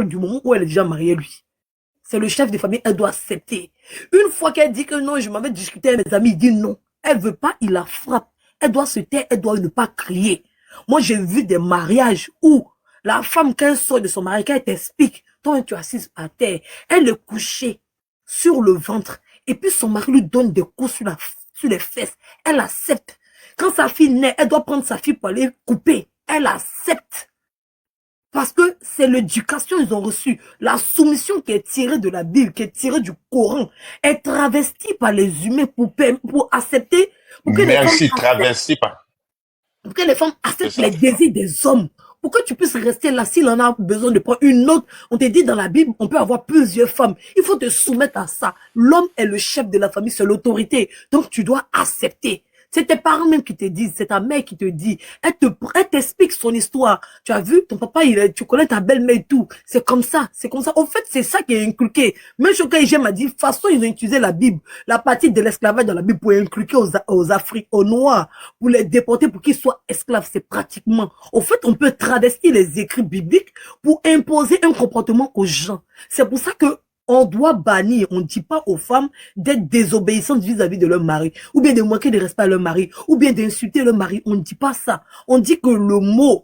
du moment où elle est déjà mariée, lui. C'est le chef de famille, elle doit accepter. Une fois qu'elle dit que non, je m'en vais discuter avec mes amis, il dit non. Elle veut pas, il la frappe. Elle doit se taire, elle doit ne pas crier. Moi, j'ai vu des mariages où la femme, quand elle sort de son mari, quand elle t'explique, toi, tu es assise à terre, elle est couchée sur le ventre, et puis son mari lui donne des coups sur les fesses. Elle accepte. Quand sa fille naît, elle doit prendre sa fille pour aller couper. Elle accepte. Parce que c'est l'éducation qu'ils ont reçue. La soumission qui est tirée de la Bible, qui est tirée du Coran, est travestie par les humains pour accepter. Pour que Merci, travestie par. Pour que les femmes acceptent les désirs des hommes. Pour que tu puisses rester là, s'il en a besoin de prendre une autre, on te dit dans la Bible, on peut avoir plusieurs femmes. Il faut te soumettre à ça. L'homme est le chef de la famille, c'est l'autorité. Donc tu dois accepter. C'est tes parents même qui te disent, c'est ta mère qui te dit. Elle t'explique son histoire. Tu as vu, ton papa, tu connais ta belle-mère et tout. C'est comme ça, c'est comme ça. En fait, c'est ça qui est inculqué. Même Choka m'a dit, de toute façon, ils ont utilisé la Bible, la partie de l'esclavage dans la Bible pour inculquer aux Africains, aux Noirs, pour les déporter, pour qu'ils soient esclaves. C'est pratiquement. En fait, on peut travestir les écrits bibliques pour imposer un comportement aux gens. C'est pour ça que on doit bannir, on ne dit pas aux femmes d'être désobéissantes vis-à-vis de leur mari, ou bien de manquer de respect à leur mari, ou bien d'insulter leur mari. On ne dit pas ça. On dit que le mot,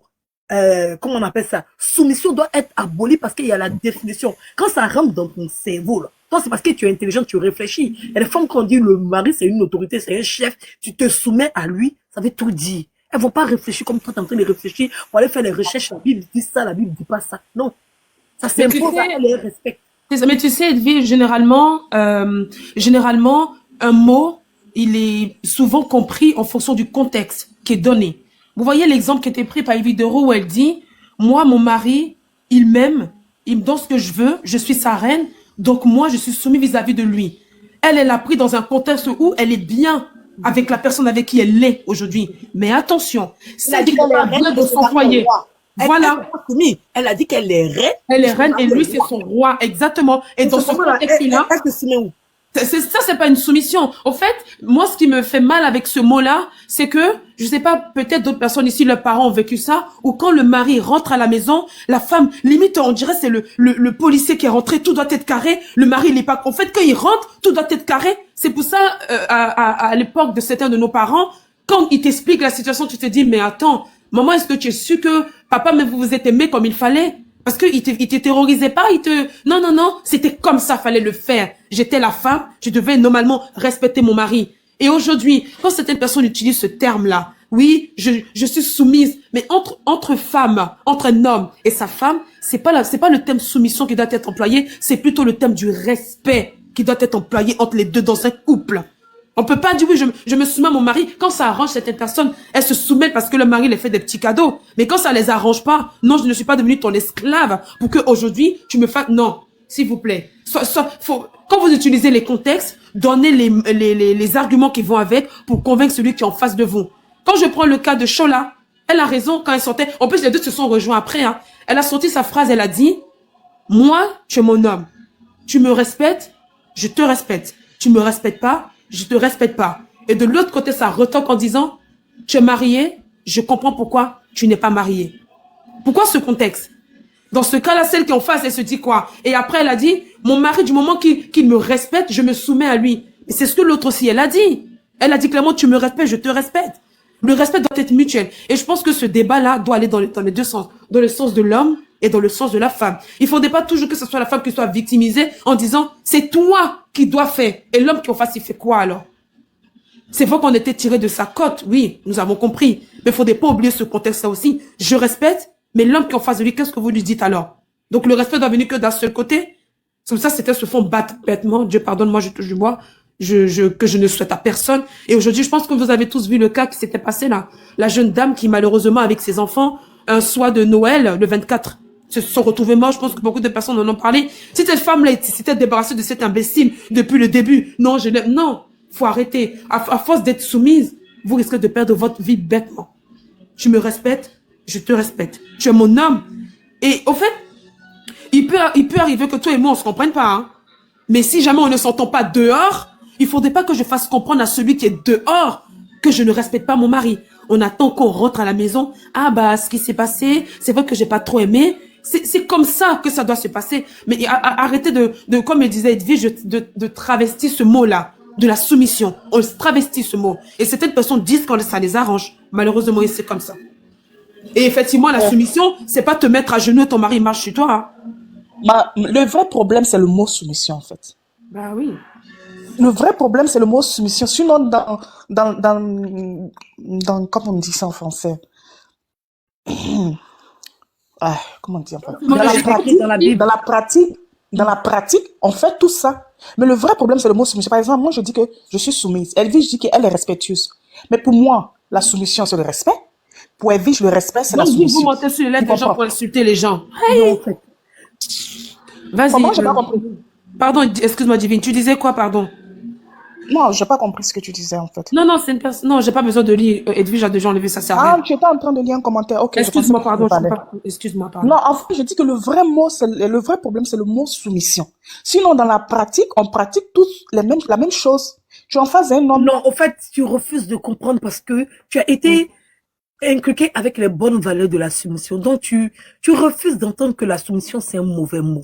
comment on appelle ça, soumission doit être aboli parce qu'il y a la définition. Quand ça rentre dans ton cerveau, là, toi, c'est parce que tu es intelligent, tu réfléchis. Et les femmes, quand on dit le mari, c'est une autorité, c'est un chef, tu te soumets à lui, ça veut tout dire. Elles vont pas réfléchir comme toi, tu es en train de réfléchir pour aller faire les recherches. La Bible dit ça, la Bible dit pas ça. Non. Ça s'impose à les respecter. Mais tu sais, Edwige, généralement, un mot, il est souvent compris en fonction du contexte qui est donné. Vous voyez l'exemple qui était pris par Evie Dero où elle dit, moi, mon mari, il m'aime, il me donne ce que je veux, je suis sa reine, donc moi, je suis soumise vis-à-vis de lui. Elle l'a pris dans un contexte où elle est bien avec la personne avec qui elle est aujourd'hui. Mais attention, celle qui n'est pas bien dans son foyer. Voilà. Elle a dit qu'elle est reine. Elle est reine et lui, c'est son roi. Exactement. Et dans ce contexte-là, ça, c'est pas une soumission. Au fait, moi, ce qui me fait mal avec ce mot-là, c'est que, je sais pas, peut-être d'autres personnes ici, leurs parents ont vécu ça, ou quand le mari rentre à la maison, la femme, limite, on dirait, c'est le policier qui est rentré, tout doit être carré, le mari, il est pas, en fait, quand il rentre, tout doit être carré. C'est pour ça, à l'époque de certains de nos parents, quand ils t'expliquent la situation, tu te dis, mais attends, maman, est-ce que tu es sûr que papa, mais vous vous êtes aimé comme il fallait? Parce que il te terrorisait pas, non, c'était comme ça, fallait le faire. J'étais la femme, je devais normalement respecter mon mari. Et aujourd'hui, quand certaines personnes utilisent ce terme-là, oui, je suis soumise, mais entre femmes, entre un homme et sa femme, c'est pas le thème soumission qui doit être employé, c'est plutôt le thème du respect qui doit être employé entre les deux dans un couple. On peut pas dire, oui, je me soumets à mon mari. Quand ça arrange certaines personnes, elles se soumettent parce que le mari les fait des petits cadeaux. Mais quand ça les arrange pas, non, je ne suis pas devenue ton esclave pour que aujourd'hui tu me fasses, non, s'il vous plaît. Quand vous utilisez les contextes, donnez les arguments qui vont avec pour convaincre celui qui est en face de vous. Quand je prends le cas de Chola, elle a raison quand elle sortait. En plus, les deux se sont rejoints après, hein. Elle a sorti sa phrase, elle a dit, moi, tu es mon homme. Tu me respectes, je te respecte. Tu me respectes pas, je te respecte pas. Et de l'autre côté, ça retombe en disant, tu es marié, je comprends pourquoi tu n'es pas marié. Pourquoi ce contexte? Dans ce cas-là, celle qui est en face, elle se dit quoi? Et après, elle a dit, mon mari, du moment qu'il me respecte, je me soumets à lui. Et c'est ce que l'autre aussi, elle a dit. Elle a dit clairement, tu me respectes, je te respecte. Le respect doit être mutuel. Et je pense que ce débat-là doit aller dans les deux sens. Dans le sens de l'homme et dans le sens de la femme. Il ne faudrait pas toujours que ce soit la femme qui soit victimisée en disant, c'est toi qui dois faire. Et l'homme qui en face, il fait quoi alors? C'est vrai qu'on était tiré de sa côte, oui, nous avons compris. Mais il ne faudrait pas oublier ce contexte-là aussi. Je respecte, mais l'homme qui est en face de lui, qu'est-ce que vous lui dites alors? Donc le respect doit venir que d'un seul côté. C'est comme ça, c'était se font battre bêtement. Dieu pardonne-moi, je touche du bois. Que je ne souhaite à personne. Et aujourd'hui, je pense que vous avez tous vu le cas qui s'était passé là. La jeune dame qui, malheureusement, avec ses enfants, un soir de Noël, le 24, se sont retrouvés morts. Je pense que beaucoup de personnes en ont parlé. Si cette femme-là s'était débarrassée de cet imbécile depuis le début, non, faut arrêter. À force d'être soumise, vous risquez de perdre votre vie bêtement. Tu me respectes, je te respecte. Tu es mon homme. Et au fait, il peut arriver que toi et moi, on se comprenne pas, hein. Mais si jamais on ne s'entend pas dehors, il faudrait pas que je fasse comprendre à celui qui est dehors que je ne respecte pas mon mari. On attend qu'on rentre à la maison. Ah bah, ce qui s'est passé, c'est vrai que j'ai pas trop aimé. C'est comme ça que ça doit se passer. Mais arrêtez comme il disait Edwige, de travestir ce mot-là, de la soumission. On travestit ce mot. Et certaines personnes disent quand ça les arrange. Malheureusement, c'est comme ça. Et effectivement, la soumission, c'est pas te mettre à genoux et ton mari marche sur toi. Hein. Bah, le vrai problème, c'est le mot soumission, en fait. Bah oui. Le vrai problème, c'est le mot soumission. Sinon, comment on dit ça en français? Ah, comment dire? Dans la pratique, on fait tout ça. Mais le vrai problème, c'est le mot soumission. Par exemple, moi, je dis que je suis soumise. Elvige dit qu'elle est respectueuse. Mais pour moi, la soumission, c'est le respect. Pour Elvige, le respect, c'est la soumission. Vous montez sur les lettres des gens pour insulter les gens. Non, en fait. Vas-y. Comment? J'ai pas compris. Pardon, excuse-moi, Divine. Tu disais quoi, pardon? Non, j'ai pas compris ce que tu disais, en fait. Non, c'est une personne. Non, j'ai pas besoin de lire. Edwige a déjà enlevé sa serviette. Ah, tu étais en train de lire un commentaire. Ok. Excuse-moi, pardon. Excuse-moi, pardon. Non, en fait, je dis que le vrai problème, c'est le mot soumission. Sinon, dans la pratique, on pratique tous la même chose. Tu en fais un homme. Non, en fait, tu refuses de comprendre parce que tu as été inculqué avec les bonnes valeurs de la soumission. Donc, tu refuses d'entendre que la soumission, c'est un mauvais mot.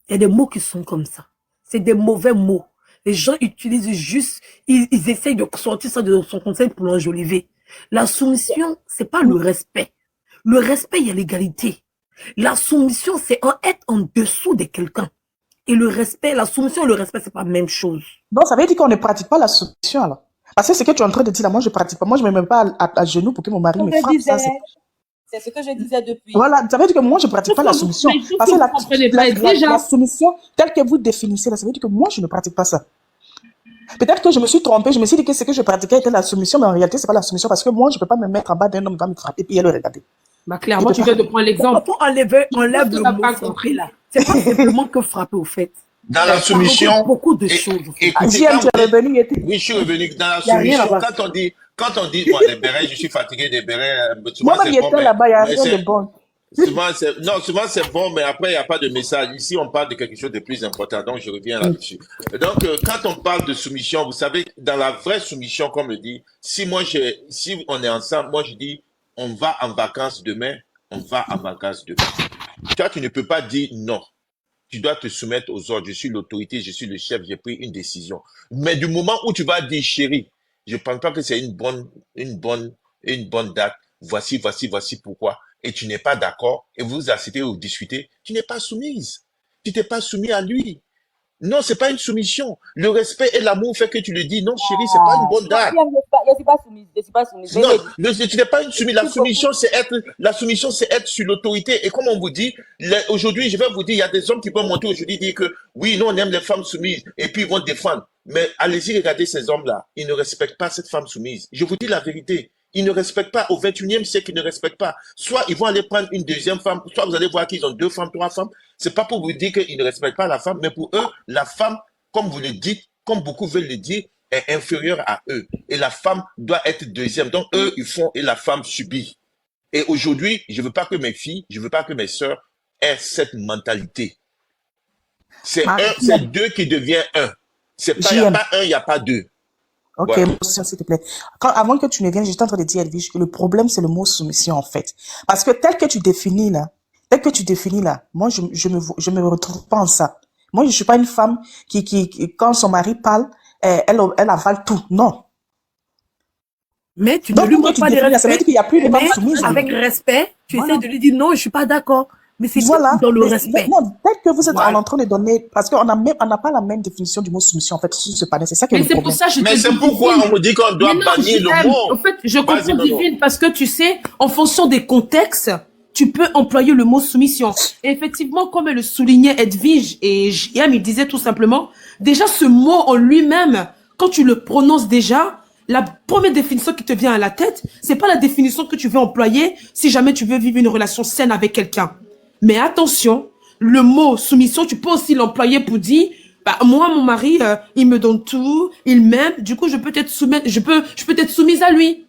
Il y a des mots qui sont comme ça. C'est des mauvais mots. Les gens utilisent juste, ils essayent de sortir ça de son conseil pour l'enjoliver. La soumission, c'est pas le respect. Le respect, il y a l'égalité. La soumission, c'est être en dessous de quelqu'un. Et le respect, la soumission et le respect, c'est pas la même chose. Donc, ça veut dire qu'on ne pratique pas la soumission, alors. Parce que c'est ce que tu es en train de dire là, moi, je pratique pas. Moi, je me mets pas à genoux pour que mon mari me frappe. Ça, c'est ce que je disais depuis. Voilà, ça veut dire que moi, je pratique pas la soumission. Parce que la soumission, telle que vous définissez là, ça veut dire que moi, je ne pratique pas ça. Peut-être que je me suis trompée, je me suis dit que ce que je pratiquais était la soumission, mais en réalité, c'est pas la soumission parce que moi, je peux pas me mettre en bas d'un homme qui va me frapper et le regarder. Bah, clairement, tu viens de prendre l'exemple. Enlève le mot frapper là. C'est pas simplement que frapper, au fait. Dans la soumission, beaucoup de choses. Écoutez, oui, je suis revenu. Dans la soumission, quand on dit, moi, des bérets, je suis fatigué des bérets. Moi, il était là-bas, il y a rien de bon. Souvent c'est bon, mais après, il n'y a pas de message. Ici, on parle de quelque chose de plus important, donc je reviens là-dessus. Donc, quand on parle de soumission, vous savez, dans la vraie soumission, comme le dit, si on est ensemble, moi, je dis, on va en vacances demain, on va en vacances demain. Toi, tu ne peux pas dire non. Tu dois te soumettre aux ordres. Je suis l'autorité, je suis le chef, j'ai pris une décision. Mais du moment où tu vas dire, chérie, je ne pense pas que c'est une bonne date. Voici pourquoi. Et tu n'es pas d'accord, et vous acceptez ou discutez, tu n'es pas soumise. Tu t'es pas soumis à lui. Non, c'est pas une soumission. Le respect et l'amour fait que tu le dis. Non, chérie, c'est pas une bonne date. Je suis pas soumise. Non, tu n'es pas une soumise. La soumission, c'est être sur l'autorité. Et comme on vous dit, aujourd'hui, je vais vous dire, il y a des hommes qui peuvent monter aujourd'hui dire que oui, nous, on aime les femmes soumises. Et puis, ils vont défendre. Mais allez-y, regardez ces hommes-là. Ils ne respectent pas cette femme soumise. Je vous dis la vérité. Ils ne respectent pas. Au 21e siècle, ils ne respectent pas. Soit ils vont aller prendre une deuxième femme, soit vous allez voir qu'ils ont 2 femmes, 3 femmes. C'est pas pour vous dire qu'ils ne respectent pas la femme, mais pour eux, la femme, comme vous le dites, comme beaucoup veulent le dire, est inférieure à eux. Et la femme doit être deuxième. Donc eux, ils font et la femme subit. Et aujourd'hui, je veux pas que mes filles, je veux pas que mes sœurs aient cette mentalité. C'est c'est 2 qui devient 1. C'est pas, il n'y a pas 1, il n'y a pas 2. Ok, voilà. S'il te plaît. Avant que tu ne viennes, j'étais en train de dire, Elvige, que le problème, c'est le mot soumission, en fait. Parce que tel que tu définis là, moi, je me retrouve pas en ça. Moi, je suis pas une femme qui quand son mari parle, elle avale tout. Non. Mais tu ne lui montres pas de respect. Ça veut dire qu'il y a plus de femmes soumises. Avec respect, tu essaies de lui dire non, je suis pas d'accord. Mais c'est dans le respect. Non, peut-être que vous êtes en train de donner, parce qu'on n'a pas la même définition du mot soumission, en fait, sur ce panel. C'est ça qui est le problème. Mais c'est pourquoi on me dit qu'on doit bannir le mot. En fait, je comprends, Divine, parce que tu sais, en fonction des contextes, tu peux employer le mot soumission. Et effectivement, comme le soulignait Edwige et JM, il disait tout simplement, déjà ce mot en lui-même, quand tu le prononces déjà, la première définition qui te vient à la tête, c'est pas la définition que tu veux employer si jamais tu veux vivre une relation saine avec quelqu'un. Mais attention, le mot soumission, tu peux aussi l'employer pour dire, bah, moi, mon mari, il me donne tout, il m'aime, du coup, je peux être soumise à lui.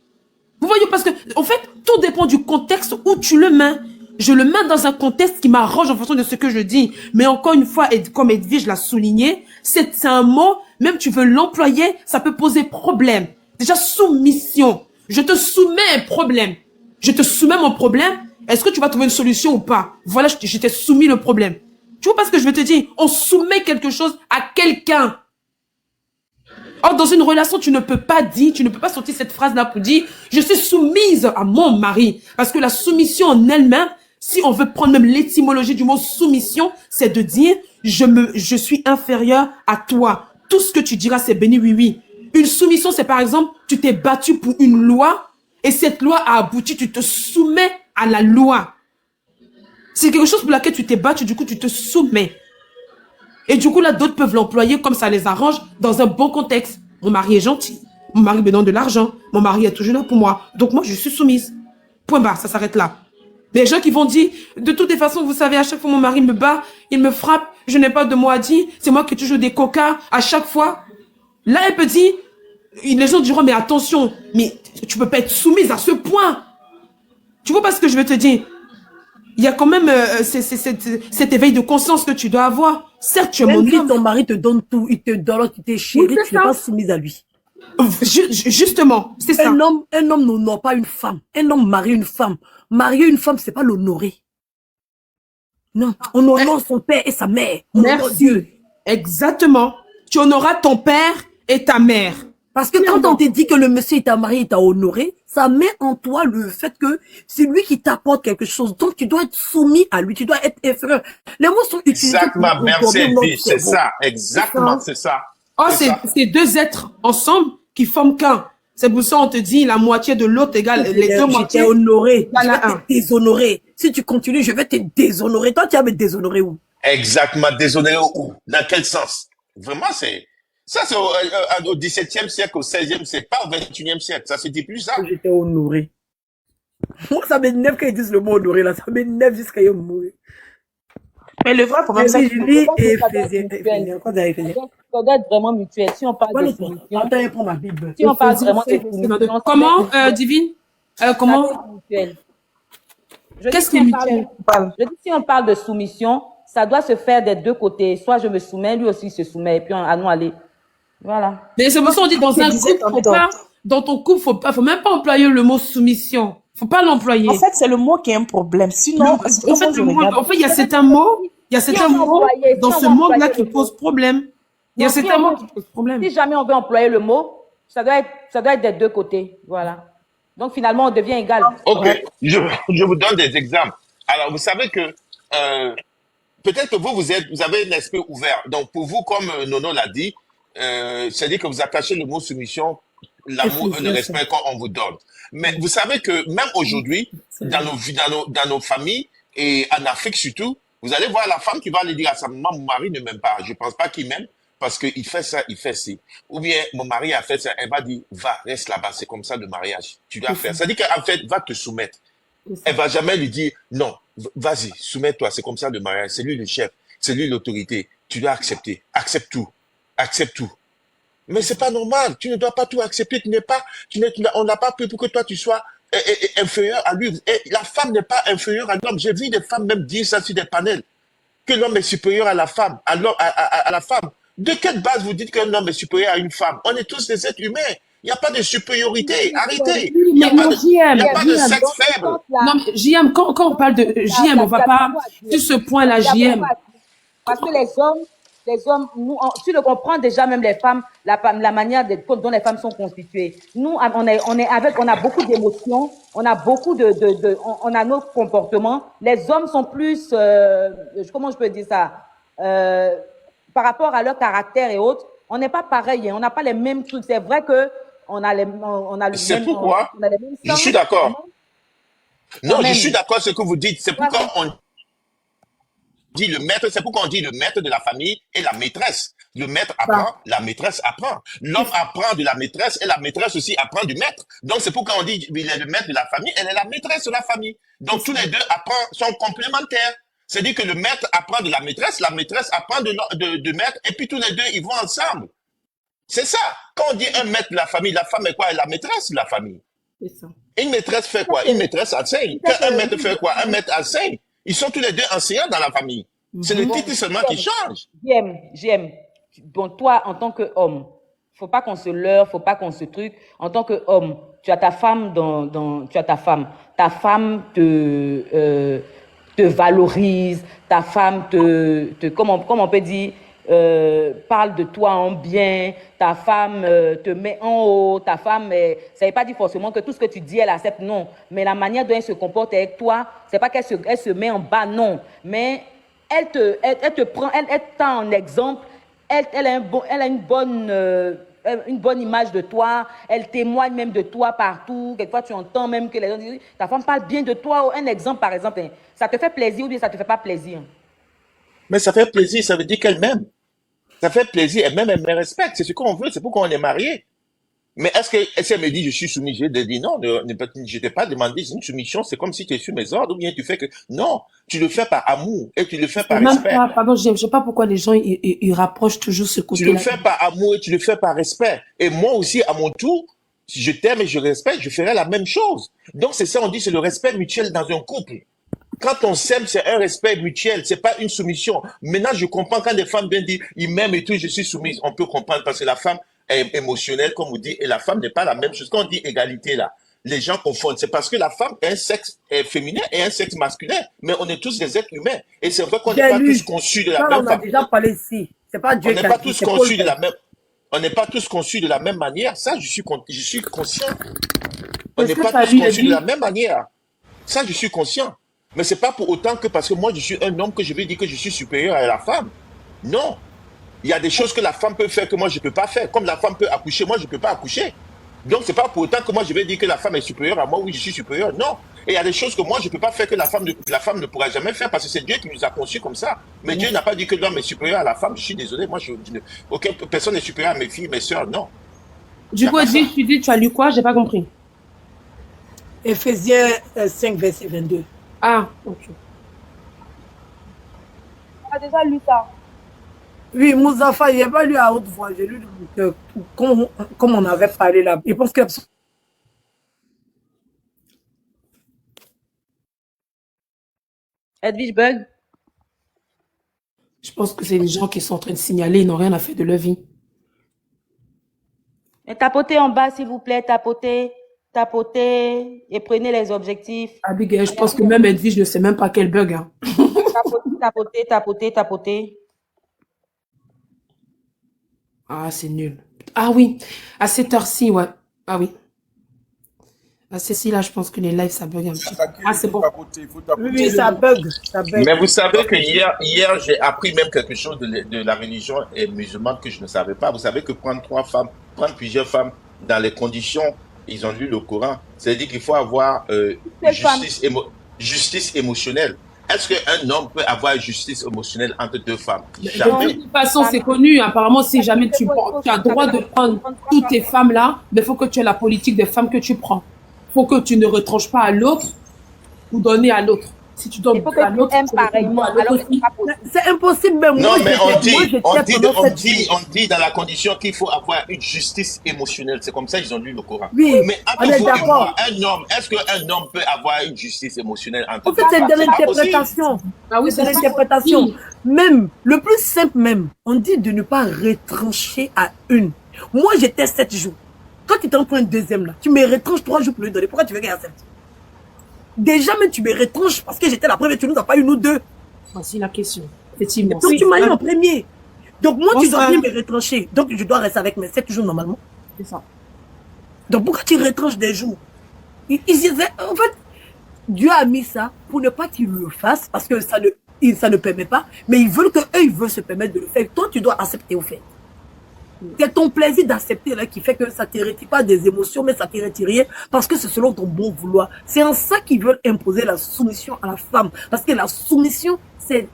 Vous voyez, parce que, en fait, tout dépend du contexte où tu le mets. Je le mets dans un contexte qui m'arrange en fonction de ce que je dis. Mais encore une fois, comme Edwige l'a souligné, c'est un mot, même tu veux l'employer, ça peut poser problème. Déjà, soumission. Je te soumets un problème. Je te soumets mon problème. Est-ce que tu vas trouver une solution ou pas? Voilà, je t'ai soumis le problème. Tu vois pas ce que je veux te dire? On soumet quelque chose à quelqu'un. Or, dans une relation, tu ne peux pas sortir cette phrase-là pour dire « Je suis soumise à mon mari ». Parce que la soumission en elle-même, si on veut prendre même l'étymologie du mot soumission, c'est de dire « Je suis inférieur à toi ». Tout ce que tu diras, c'est béni, oui, oui. Une soumission, c'est par exemple, tu t'es battu pour une loi et cette loi a abouti, tu te soumets à la loi. C'est quelque chose pour laquelle tu t'es battu, du coup, tu te soumets. Et du coup, là, d'autres peuvent l'employer comme ça les arrange dans un bon contexte. Mon mari est gentil. Mon mari me donne de l'argent. Mon mari est toujours là pour moi. Donc, moi, je suis soumise. Point barre, ça s'arrête là. Les gens qui vont dire, de toutes les façons, vous savez, à chaque fois, mon mari me bat, il me frappe, je n'ai pas de mot à dire, c'est moi qui ai toujours des coca à chaque fois. Là, elle peut dire, les gens diront, mais attention, mais tu peux pas être soumise à ce point. Tu vois pas ce que je veux te dire? Il y a quand même cet éveil de conscience que tu dois avoir. Certes, tu es mon Même si homme. ton mari te donne tout, il te donne, il te chérit, Oui, c'est tu n'es ça. pas soumise à lui. Justement, c'est ça. Un homme n'honore pas une femme. Un homme marie une femme. Marier une femme, c'est pas l'honorer. Non, on honore son père et sa mère. On honore Merci. Dieu. Exactement. Tu honoreras ton père et ta mère. Parce que quand on te dit que le monsieur t'a marié, il t'a honoré, ça met en toi le fait que c'est lui qui t'apporte quelque chose. Donc, tu dois être soumis à lui, tu dois être inférieur. Les mots sont utilisés Exactement, pour merci contourner notre Elvis, c'est cerveau. ça, exactement, c'est ça. Oh, C'est ça. c'est deux êtres ensemble qui forment qu'un. C'est pour ça qu'on te dit la moitié de l'autre égale les deux Je moitiés. t'ai honoré, je égale vais à un. te déshonorer. Si tu continues, je vais te déshonorer. Toi, tu vas me déshonorer où? Exactement, désolé où? Dans quel sens? Vraiment, c'est au 17e siècle, au 16e siècle, pas au 21e siècle, ça se dit plus ça. Je t'ai honoré. Moi, ça m'énerve quand ils disent le mot honoré, là. Ça m'énerve jusqu'à y mourir. Mais le vrai problème, c'est que Julie et Ça doit être Éphésiens. mutuel. Quoi d'Éphésiens? Ça doit être vraiment mutuel. Si on parle de soumission, Attends, il prend ma Bible. si on parle Éphésiens vraiment de 5, soumission, ça Comment, doit être- Divine? ça doit Comment? être mutuel. Je dis, Qu'est-ce si qui est on parle- mutuel? Je dis, si on parle de soumission, ça doit se faire des deux côtés. Soit je me soumets, lui aussi se soumet, et puis à nous aller. Voilà. Mais c'est pour ça qu'on dit dans Je un disais couple, tantôt. dans ton couple, faut même pas employer le mot soumission. Faut pas l'employer. En fait, c'est le mot qui est un problème. Sinon, parce que En fait, moi, je regarde. il y a certains mots, il y a certains on va mots employer- dans si on ce va monde-là employer qui le mot. posent problème. Il y a Non, si certains on mots va- qui posent problème. Si jamais on veut employer le mot, ça doit être des deux côtés. Voilà. Donc finalement, on devient égal. Ok, je vous donne des exemples. Alors, vous savez que peut-être que vous avez un esprit ouvert. Donc, pour vous, comme Nono l'a dit, c'est-à-dire que vous attachez le mot soumission, l'amour et le respect qu'on vous donne. Mais vous savez que même aujourd'hui, dans nos vies, dans nos familles et en Afrique surtout, vous allez voir la femme qui va aller dire à sa maman, mon mari ne m'aime pas. Je pense pas qu'il m'aime parce qu'il fait ça, il fait ci. Ou bien, mon mari a fait ça, elle va dire, va, reste là-bas, c'est comme ça le mariage. Tu dois faire. Ça dit qu'en fait, va te soumettre. Elle va jamais lui dire, non, vas-y, soumets-toi, c'est comme ça le mariage. C'est lui le chef, c'est lui l'autorité. Tu dois accepter. Accepte tout. Accepte tout. Mais c'est pas normal. Tu ne dois pas tout accepter. On n'a pas pris pour que toi tu sois inférieur à lui. Et la femme n'est pas inférieure à l'homme. J'ai vu des femmes même dire ça sur des panels. Que l'homme est supérieur à la femme, à la femme. De quelle base vous dites qu'un homme est supérieur à une femme? On est tous des êtres humains. Il n'y a pas de supériorité. Arrêtez. Il n'y a pas de sexe faible. Non, mais JM, quand on parle de JM, on va pas sur ce point-là, JM. Parce que les hommes, nous, tu le comprends déjà, même les femmes, la manière dont les femmes sont constituées. Nous, on a beaucoup d'émotions, on a beaucoup on a nos comportements. Les hommes sont plus, comment je peux dire ça, par rapport à leur caractère et autres, on n'est pas pareil, hein, on n'a pas les mêmes trucs. C'est vrai que on a le C'est même, pourquoi on a les mêmes je sens, suis d'accord. Non, même. je suis d'accord ce que vous dites. C'est pourquoi Voilà. on dit le maître, c'est pourquoi on dit le maître de la famille et la maîtresse. Le maître apprend, la maîtresse apprend. L'homme apprend de la maîtresse et la maîtresse aussi apprend du maître. Donc c'est pourquoi on dit il est le maître de la famille, elle est la maîtresse de la famille. Donc tous les deux sont complémentaires. C'est-à-dire que le maître apprend de la maîtresse apprend de maître, et puis tous les deux, ils vont ensemble. C'est ça. Quand on dit un maître de la famille, la femme est quoi? Elle est la maîtresse de la famille. C'est ça. Une maîtresse fait quoi? Une maîtresse enseigne. Quand un maître fait quoi? Un maître enseigne. Ils sont tous les deux enseignants dans la famille. C'est le titre seulement qui change. J'aime. Bon, toi, en tant qu'homme, faut pas qu'on se leurre, faut pas qu'on se truc. En tant qu'homme, tu as ta femme tu as ta femme. Ta femme te valorise, ta femme comment on peut dire, parle de toi en bien, ta femme te met en haut, ta femme, ça veut pas dire forcément que tout ce que tu dis, elle accepte, non. Mais la manière dont elle se comporte avec toi, c'est pas qu'elle se met en bas, non. Mais elle te prend, elle tend en exemple, elle a une bonne image de toi, elle témoigne même de toi partout. Quelquefois, tu entends même que les gens disent, ta femme parle bien de toi. Un exemple, par exemple, ça te fait plaisir ou bien ça te fait pas plaisir? Mais ça fait plaisir, ça veut dire qu'elle m'aime. Ça fait plaisir, elle m'aime, elle me respecte. C'est ce qu'on veut, c'est pourquoi on est mariés. Mais est-ce qu'elle me dit je suis soumis? Je lui dis non, je t'ai pas demandé une soumission, c'est comme si tu es sur mes ordres, ou bien tu fais que. Non, tu le fais par amour et tu le fais par Même respect. pas, pardon, je sais pas pourquoi les gens ils rapprochent toujours ce Tu côté-là. le fais par amour et tu le fais par respect. Et moi aussi, à mon tour, si je t'aime et je respecte, je ferai la même chose. Donc c'est ça, on dit, c'est le respect mutuel dans un couple. Quand on s'aime, c'est un respect mutuel, c'est pas une soumission. Maintenant, je comprends quand des femmes viennent dire, ils m'aiment et tout, je suis soumise. On peut comprendre parce que la femme est émotionnelle, comme on dit, et la femme n'est pas la même chose. Quand on dit égalité, là, les gens confondent. C'est parce que la femme est un sexe féminin et un sexe masculin. Mais on est tous des êtres humains. Et c'est vrai qu'on n'est pas tous conçus de la même on a déjà parlé ici. C'est pas Dieu On n'est qui a pas dit, tous c'est conçus Paul. de la même. On n'est pas tous conçus de la même manière. Ça, je suis conscient. On n'est pas tous conçus de la même manière. Ça, je suis conscient. Mais c'est pas pour autant que parce que moi, je suis un homme que je vais dire que je suis supérieur à la femme. Non. Il y a des choses que la femme peut faire que moi, je ne peux pas faire. Comme la femme peut accoucher, moi, je ne peux pas accoucher. Donc, c'est pas pour autant que moi, je vais dire que la femme est supérieure à moi. Oui, je suis supérieur. Non. Et il y a des choses que moi, je ne peux pas faire que la femme ne pourra jamais faire parce que c'est Dieu qui nous a conçus comme ça. Mais Dieu n'a pas dit que l'homme est supérieur à la femme. Je suis désolé. Moi, aucune personne n'est supérieure à mes filles, mes soeurs. Non. Du coup, tu as lu quoi? J'ai pas compris. Éphésiens 5, verset 22. Ah, ok. Tu as déjà lu ça? Oui, Moussafa, il n'a pas lu à haute voix. J'ai lu comme on avait parlé là. Je pense que Edwige bug? Je pense que c'est les gens qui sont en train de signaler, ils n'ont rien à faire de leur vie. Et tapotez en bas, s'il vous plaît, tapotez et prenez les objectifs. Abigail, je pense que même Edwige ne sait même pas quel bug. Hein. Tapotez. Ah, c'est nul. Ah oui, à cette heure-ci, ouais. Ah oui. À ceci là, je pense que les lives, ça bug un petit peu. Ah, c'est bon. Oui, ça bug. Mais vous savez que hier j'ai appris même quelque chose de la religion musulmane que je ne savais pas. Vous savez que prendre plusieurs femmes dans les conditions, ils ont lu le Coran. C'est-à-dire qu'il faut avoir justice émotionnelle. Est-ce qu'un homme peut avoir justice émotionnelle entre deux femmes? Jamais. De toute façon, c'est connu. Apparemment, si jamais tu as le droit de prendre toutes tes femmes là, mais il faut que tu aies la politique des femmes que tu prends. Il faut que tu ne retranches pas à l'autre ou donner à l'autre. Si tu donnes à l'autre, c'est impossible. Même non, moi, mais on dit dans la condition qu'il faut avoir une justice émotionnelle. C'est comme ça qu'ils ont lu le Coran. Oui, mais on est d'accord. Est-ce qu'un homme peut avoir une justice émotionnelle entre en fait, c'est de l'interprétation. Ah oui, c'est de l'interprétation. Même, le plus simple même, on dit de ne pas retrancher à une. Moi, j'étais 7 jours. Quand tu t'en prends une deuxième là, tu me retranches 3 jours pour lui donner. Pourquoi tu veux qu'elle accepte? Déjà, même tu me retranches parce que j'étais la première, tu nous as pas eu nous deux. Voici la question. Effectivement. Donc tu m'as eu en premier. Donc moi, tu dois bien me retrancher. Donc je dois rester avec mes 7 jours normalement. C'est ça. Donc pourquoi tu retranches des jours? En fait, Dieu a mis ça pour ne pas qu'ils le fassent parce que ça ne permet pas. Mais ils veulent ils veulent se permettre de le faire. Toi, tu dois accepter au fait. C'est ton plaisir d'accepter là qui fait que ça ne te retire pas des émotions, mais ça ne te retire rien parce que c'est selon ton bon vouloir. C'est en ça qu'ils veulent imposer la soumission à la femme. Parce que la soumission, c'est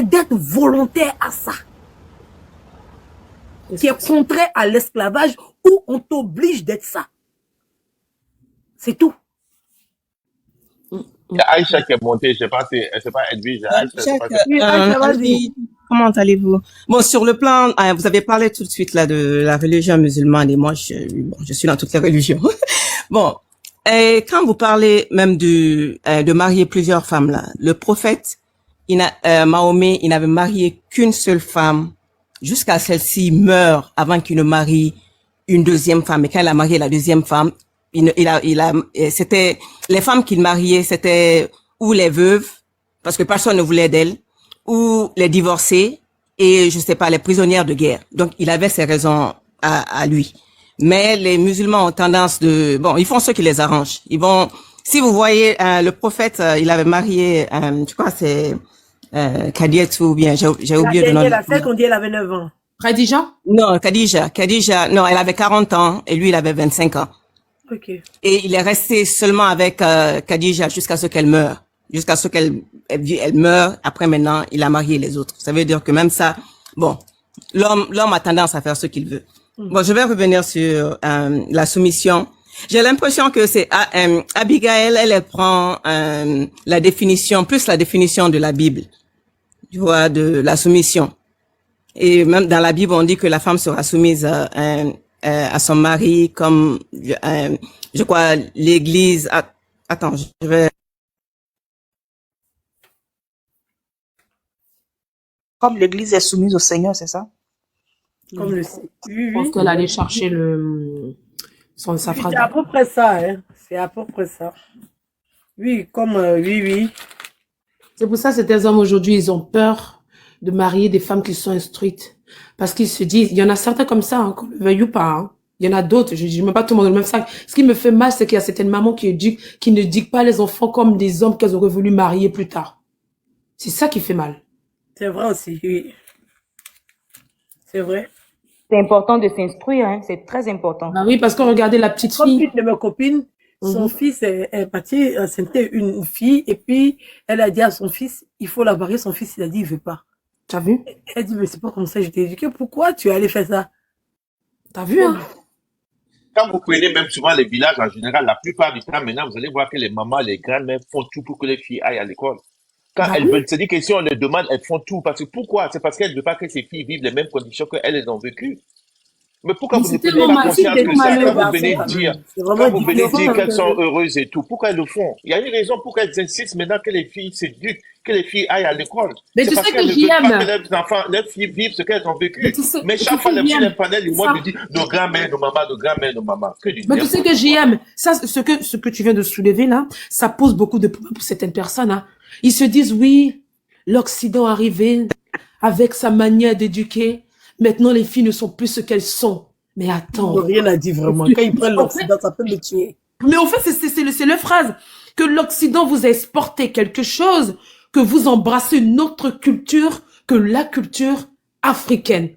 d'être volontaire à ça. Qui est contraire à l'esclavage où on t'oblige d'être ça. C'est tout. Il y a Aïcha qui est montée, je ne sais pas Edwige. Comment allez-vous? Bon, sur le plan, vous avez parlé tout de suite là de la religion musulmane et moi, je suis dans toutes les religions. Bon, et quand vous parlez même de marier plusieurs femmes là, le prophète, Mahomet, il n'avait marié qu'une seule femme jusqu'à celle-ci meure avant qu'il ne marie une deuxième femme. Et quand il a marié la deuxième femme, c'était les femmes qu'il mariait, c'était ou les veuves, parce que personne ne voulait d'elles, ou les divorcées et je sais pas les prisonnières de guerre. Donc il avait ses raisons à lui. Mais les musulmans ont tendance ils font ce qui les arrange. Ils vont, si vous voyez le prophète, il avait marié, je crois c'est Khadija ou bien j'ai oublié le nom. La celle qu'on dit elle avait 9 ans. Khadija? Non, Khadija, non, elle avait 40 ans et lui il avait 25 ans. Ok. Et il est resté seulement avec Khadija jusqu'à ce qu'elle meure. Jusqu'à ce qu'elle meure. Après maintenant, il a marié les autres. Ça veut dire que même ça, bon, l'homme a tendance à faire ce qu'il veut. Bon, je vais revenir sur la soumission. J'ai l'impression que c'est Abigail, elle prend la définition de la Bible, tu vois, de la soumission. Et même dans la Bible, on dit que la femme sera soumise à son mari, comme je crois l'Église. Attends, je vais. Comme l'Église est soumise au Seigneur, c'est ça? Comme le Je pense qu'elle allait chercher sa phrase. C'est à peu près ça, hein. C'est à peu près ça. Oui, comme oui. C'est pour ça que certains hommes aujourd'hui, ils ont peur de marier des femmes qui sont instruites. Parce qu'ils se disent, il y en a certains comme ça, hein, qu'on le veuille ou pas, hein. Il y en a d'autres, je dis même pas tout le monde dans le même sac. Ce qui me fait mal, c'est qu'il y a certaines mamans qui ne éduquent pas les enfants comme des hommes qu'elles auraient voulu marier plus tard. C'est ça qui fait mal. C'est vrai aussi, oui. C'est vrai. C'est important de s'instruire, hein. C'est très important. Bah oui, parce que regardez la petite Comme fille. une de mes copines, son fils est parti, c'était une fille, et puis elle a dit à son fils, il faut la marier. Son fils, il a dit, il veut pas. T'as vu? Elle dit, mais c'est pas comme ça, je t'ai éduqué. Pourquoi tu es allé faire ça? T'as vu, hein? Quand vous prenez même souvent les villages en général, la plupart du temps, maintenant, vous allez voir que les mamans, les grands-mères font tout pour que les filles aillent à l'école. Quand elles veulent, c'est-à-dire que si on les demande, elles font tout. Parce que pourquoi? C'est parce qu'elles ne veulent pas que ces filles vivent les mêmes conditions qu'elles les ont vécues. Mais pourquoi vous ne prenez pas conscience que ça, quand vous venez dire qu'elles sont heureuses et tout, pourquoi elles le font? Il y a une raison pourquoi elles insistent maintenant que les filles s'éduquent, que les filles aillent à l'école. Mais tu sais que JM. Que leurs enfants, leurs filles vivent ce qu'elles ont vécu. Mais chaque fois, les filles, les panels, ils vont me dire, nos grands-mères, nos mamans, nos grands-mères, nos mamans. Mais tu sais que JM, ça, ce que tu viens de soulever là, ça pose beaucoup de problèmes pour certaines personnes, hein. Ils se disent, oui, l'Occident arrivé avec sa manière d'éduquer. Maintenant, les filles ne sont plus ce qu'elles sont. Mais attends. Rien n'a dit vraiment. Quand ils prennent l'Occident, ça peut me tuer. Mais en fait, c'est le phrase. Que l'Occident vous a exporté quelque chose, que vous embrassez une autre culture que la culture africaine.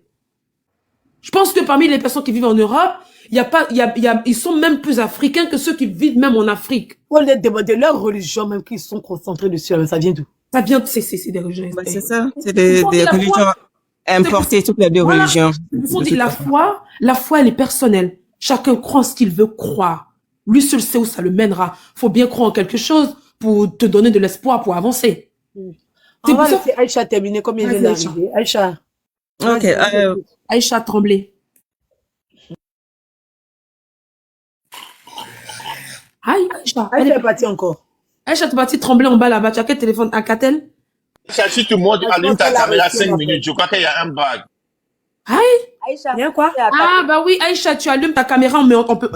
Je pense que parmi les personnes qui vivent en Europe, ils sont même plus africains que ceux qui vivent même en Afrique. On les demande de leur religion, même qu'ils sont concentrés dessus, ça vient d'où? Ça vient, c'est des religions. C'est ça. C'est des religions importées, toutes les deux religions. On dit la foi, elle est personnelle. Chacun croit en ce qu'il veut croire. Lui seul sait où ça le mènera. Faut bien croire en quelque chose pour te donner de l'espoir pour avancer. On va laisser Aïcha terminer comme il vient d'arriver. Aïcha. Ok. Aïcha Tremblay. Aïcha. Aïcha est partie encore. Aïcha est partie trembler en bas là-bas. Tu as quel téléphone? Un Catel? Si tout le monde allume ta caméra 5 minutes, je crois qu'il y a un bug. Aïcha. Bien quoi? Ah, bah oui, Aïcha, tu allumes ta caméra, mais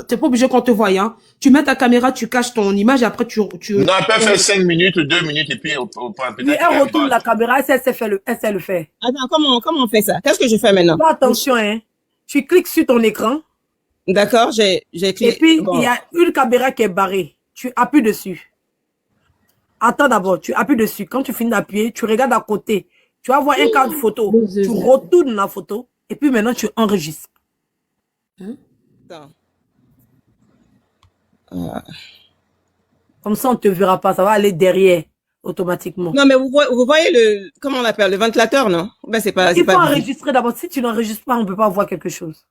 t'es pas obligé qu'on te voie, hein. Tu mets ta caméra, tu caches ton image et après tu... Non, elle peut faire 5 minutes, 2 minutes et puis peut-être. Oui, elle retourne la caméra, elle sait le faire. Attends, comment on fait ça? Qu'est-ce que je fais maintenant? Fais attention, hein. Tu cliques sur ton écran. D'accord, j'ai cliqué. Et puis, il y a une caméra qui est barrée. Tu appuies dessus. Attends d'abord, tu appuies dessus. Quand tu finis d'appuyer, tu regardes à côté. Tu vas voir un cadre photo. Tu retournes la photo. Et puis maintenant, tu enregistres. Attends. Comme ça, on ne te verra pas. Ça va aller derrière, automatiquement. Non, mais vous voyez comment on l'appelle, le ventilateur, non? Ben, c'est pas... Il faut enregistrer d'abord. Si tu n'enregistres pas, on ne peut pas voir quelque chose.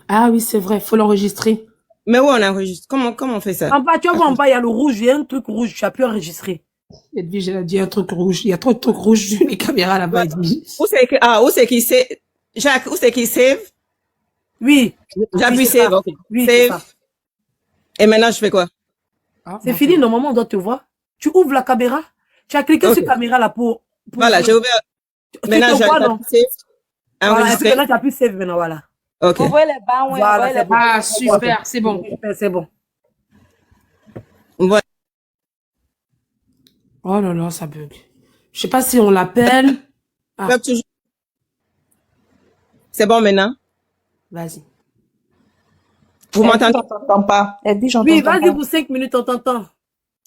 Ah oui, c'est vrai, faut l'enregistrer. Mais où on enregistre? Comment on fait ça? En bas, tu vois, en bas, il y a le rouge. Il y a un truc rouge. Tu as pu enregistrer. Edwige, elle a dit un truc rouge. Il y a trop de trucs rouges sur les caméras là-bas, Edwige. Où c'est qui save? Jacques, où c'est qui save? Oui. J'appuie save, ok. Oui, save. Et maintenant, je fais quoi? C'est fini, normalement, on doit te voir. Tu ouvres la caméra. Tu as cliqué sur la caméra là pour voilà, j'ai ouvert. Maintenant, tu te vois, non? save. Voilà, et puis maintenant, tu appuies save maintenant, voilà. Ok. Vous voyez les bancs, ouais, Voilà, vous voyez c'est les bon. bancs. Ah, super, c'est bon. C'est bon. Voilà. Oh là là, ça bug. Je sais pas si on l'appelle. Ah, Web toujours. C'est bon maintenant? vas-y. Vous Elle dit, m'entendez? je t'entends pas. Elle dit, j'entends Oui, pas. vas-y pour 5 minutes, on t'entend.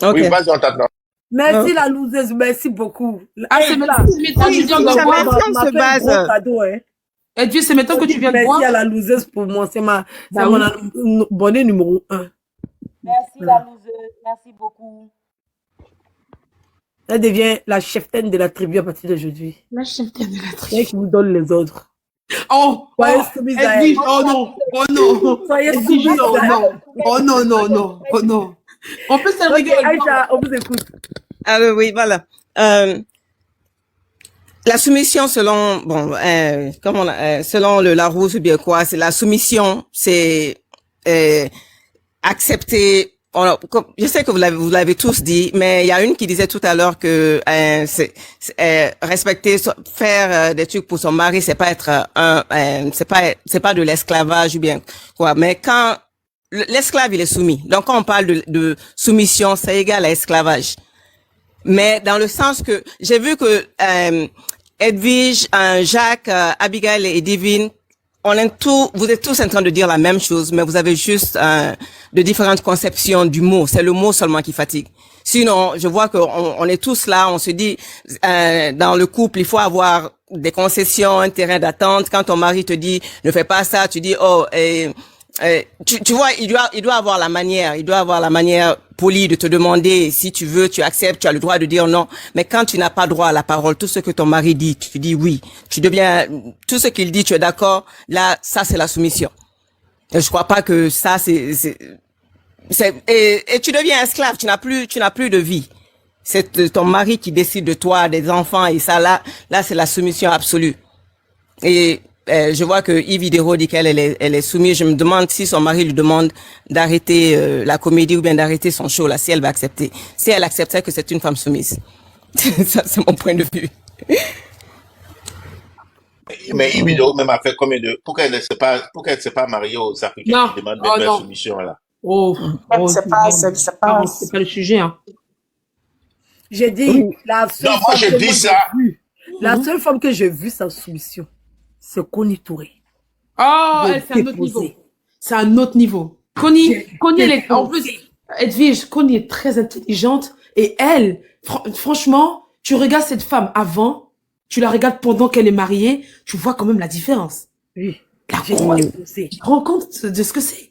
Ok. Oui, vas-y, on t'attend. Merci Ok. la loseuse, merci beaucoup. Ah, c'est Hey, maintenant là, que tu viens de Ça boire. merci, on m'a se fait un gros base. cadeau, hein. Edwige, c'est maintenant que tu viens de Merci boire. à la loseuse pour moi, c'est Bah mon oui. abonné numéro 1. Merci la loseuse, merci beaucoup. Elle devient la cheftaine de la tribu à partir d'aujourd'hui. La cheftaine de la C'est tribu. elle qui vous donne les ordres. Oh, Soyez oh, soumise à elle. Edwige, oh non, oh non. Soyez Edwige, soumise oh à elle. non, oh non, non, non, oh non. En plus, elle Ok, rigole. Aïcha, on vous écoute. Alors oui, voilà. La soumission selon bon comment selon le Larousse ou bien quoi, c'est la soumission, c'est accepter. Je sais que vous l'avez tous dit, mais il y a une qui disait tout à l'heure que respecter, faire des trucs pour son mari, c'est pas être c'est pas de l'esclavage ou bien quoi. Mais quand l'esclave il est soumis, donc quand on parle de soumission, c'est égal à esclavage. Mais dans le sens que j'ai vu que Edwige, Jacques, Abigail et Divine, vous êtes tous en train de dire la même chose, mais vous avez juste de différentes conceptions du mot. C'est le mot seulement qui fatigue. Sinon, je vois qu'on est tous là, on se dit, dans le couple, il faut avoir des concessions, un terrain d'attente. Quand ton mari te dit, ne fais pas ça, tu dis, oh, tu vois, il doit avoir la manière polie de te demander si tu veux, tu acceptes, tu as le droit de dire non. Mais quand tu n'as pas droit à la parole, tout ce que ton mari dit, tu dis oui. Tout ce qu'il dit, tu es d'accord. Là, ça, c'est la soumission. Et je crois pas que ça, et tu deviens esclave, tu n'as plus de vie. C'est ton mari qui décide de toi, des enfants, et ça, là, c'est la soumission absolue. Et, je vois que Yves Hidero dit qu'elle est soumise. Je me demande si son mari lui demande d'arrêter la comédie ou bien d'arrêter son show là, si elle va accepter. Si elle accepterait que c'est une femme soumise. Ça, c'est mon point de vue. Mais Yves Hidero même a fait combien de... Pourquoi elle ne s'est pas mariée aux Africains Non. qui demandent Oh, des non. soumissions là? Oh, C'est pas le sujet, hein. J'ai dit, la seule Non, moi, femme je que dis moi, ça. j'ai vue, la seule femme que j'ai vue sans soumission, c'est Connie Touré. Oh, De elle, c'est un autre déposer. niveau. C'est un autre niveau. Connie, elle est, en plus, déposé. Edwige, Connie est très intelligente et elle, franchement, tu regardes cette femme avant, tu la regardes pendant qu'elle est mariée, tu vois quand même la différence. Oui. La J'ai grosse, déposé. tu te rends compte de ce que c'est.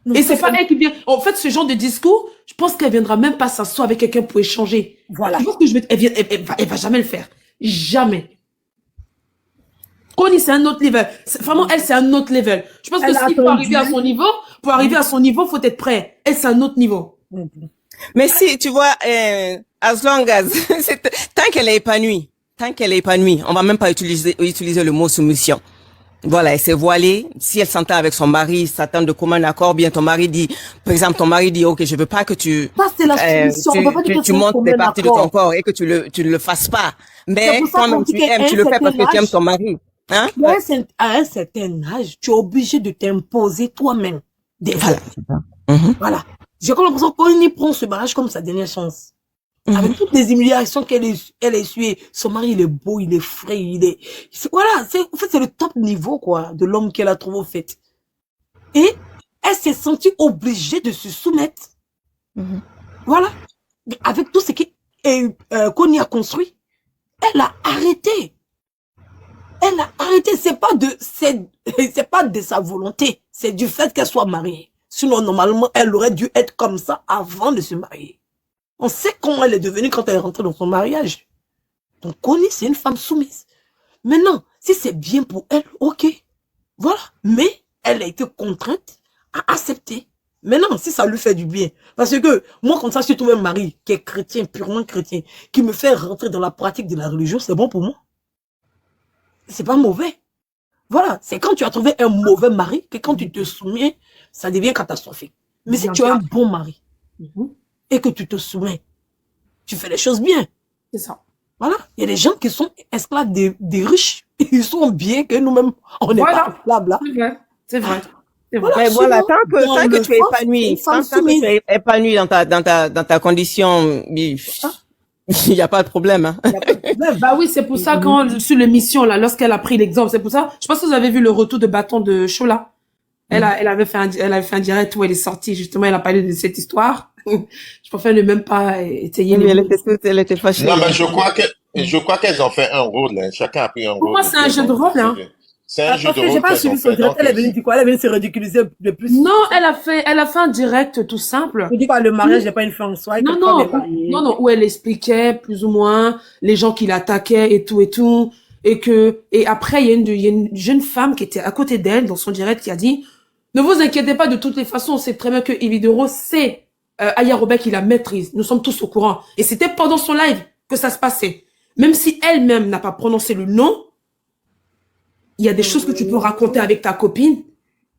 Non, Et ça, c'est pas elle qui vient. En fait, ce genre de discours, je pense qu'elle viendra même pas s'asseoir avec quelqu'un pour échanger. Voilà. Tu vois ce que je veux dire? Elle va jamais le faire. Jamais. Connie, c'est un autre level. Vraiment, elle, c'est un autre level. Je pense que Elle a s'il faut attendu. arriver à son niveau, faut être prêt. Elle, c'est un autre niveau. Mais si, tu vois, as long as, tant qu'elle est épanouie, on va même pas utiliser le mot soumission. Voilà, elle s'est voilée. Si elle s'entend avec son mari, s'attend de commun accord, bien ton mari dit, par exemple, ton mari dit, ok, je veux pas que tu, Ça, c'est la soumission. On peut pas dire que tu c'est montes un des commun parties de ton accord. corps et que tu ne le fasses pas. C'est Mais pour ça quand qu'on même dit tu qu'à aimes, tu un le fais parce que certain tu aimes âge, ton mari. Hein? à un certain âge, tu es obligé de t'imposer toi-même des Voilà. règles. Voilà. J'ai comme l'impression qu'on y prend ce mariage comme sa dernière chance. Avec toutes les humiliations elle a essuyées. Son mari, il est beau, il est frais, voilà, en fait, c'est le top niveau, quoi, de l'homme qu'elle a trouvé, au fait. Et elle s'est sentie obligée de se soumettre. Voilà. Avec tout ce qu'on y a construit, elle a arrêté. C'est pas de sa volonté. C'est du fait qu'elle soit mariée. Sinon, normalement, elle aurait dû être comme ça avant de se marier. On sait comment elle est devenue quand elle est rentrée dans son mariage. Donc, Connie, c'est une femme soumise. Maintenant, si c'est bien pour elle, ok. Voilà. Mais elle a été contrainte à accepter. Maintenant, si ça lui fait du bien. Parce que moi, comme ça, si je trouve un mari qui est chrétien, purement chrétien, qui me fait rentrer dans la pratique de la religion, c'est bon pour moi. C'est pas mauvais. Voilà. C'est quand tu as trouvé un mauvais mari que quand tu te soumets, ça devient catastrophique. Mais si tu as un bon mari, et que tu te soumets, tu fais les choses bien. C'est ça. Voilà. Il y a des gens qui sont esclaves des riches. Ils sont bien que nous-mêmes, on n'est Voilà. pas là. C'est vrai. C'est vrai. C'est vrai. Voilà, Mais voilà, sinon, tant dans que le tu es sens, épanoui, une femme tant que tu soumise. es épanoui dans ta condition, il n'y a pas de problème, hein. Il y a pas de problème. Bah oui, c'est pour ça quand, sur l'émission, là, lorsqu'elle a pris l'exemple, c'est pour ça, je pense que vous avez vu le retour de bâton de Chola. Elle avait fait un direct où elle est sortie, justement, elle a parlé de cette histoire. Je préfère ne même pas étayer Oui, les mots. elle était fâchée. Non, mais je crois qu'elles ont fait un rôle, hein. Chacun a pris un Pour rôle. moi, c'est un jeu de rôle, hein. C'est un jeu Parce de que j'ai rôle pas qu'elles suivi ont son fait. direct. Donc, Elle est venue dire quoi? Elle est venue se ridiculiser de plus. Non, elle a fait un direct tout simple. Je dis quoi, le mariage n'est pas une fin en soi. Non, non, où elle expliquait plus ou moins les gens qui l'attaquaient et tout. Et après, il y a une jeune femme qui était à côté d'elle dans son direct qui a dit, ne vous inquiétez pas, de toutes les façons, on sait très bien que Evidoro, c'est Aya Robert qui la maîtrise. Nous sommes tous au courant. Et c'était pendant son live que ça se passait. Même si elle-même n'a pas prononcé le nom, il y a des choses que tu peux raconter avec ta copine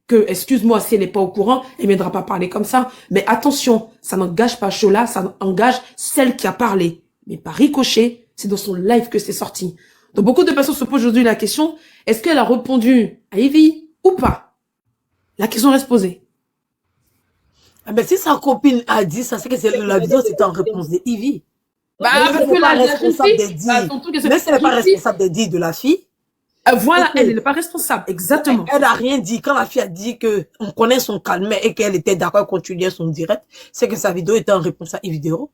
que, excuse-moi, si elle n'est pas au courant, elle ne viendra pas parler comme ça. Mais attention, ça n'engage pas Chola, ça engage celle qui a parlé. Mais par ricochet, c'est dans son live que c'est sorti. Donc beaucoup de personnes se posent aujourd'hui la question, est-ce qu'elle a répondu à Evie ou pas? La question reste posée. Ah ben, si sa copine a dit ça, c'est que la vidéo c'était en réponse de Ivy. Bah, Même si elle n'est pas responsable des dits. Même si elle n'est pas responsable des dits de la fille. Voilà, elle n'est pas responsable, exactement. Elle n'a rien dit. Quand la fille a dit que on connaît son calme et qu'elle était d'accord à continuer son direct, c'est que sa vidéo était en réponse à Evidero.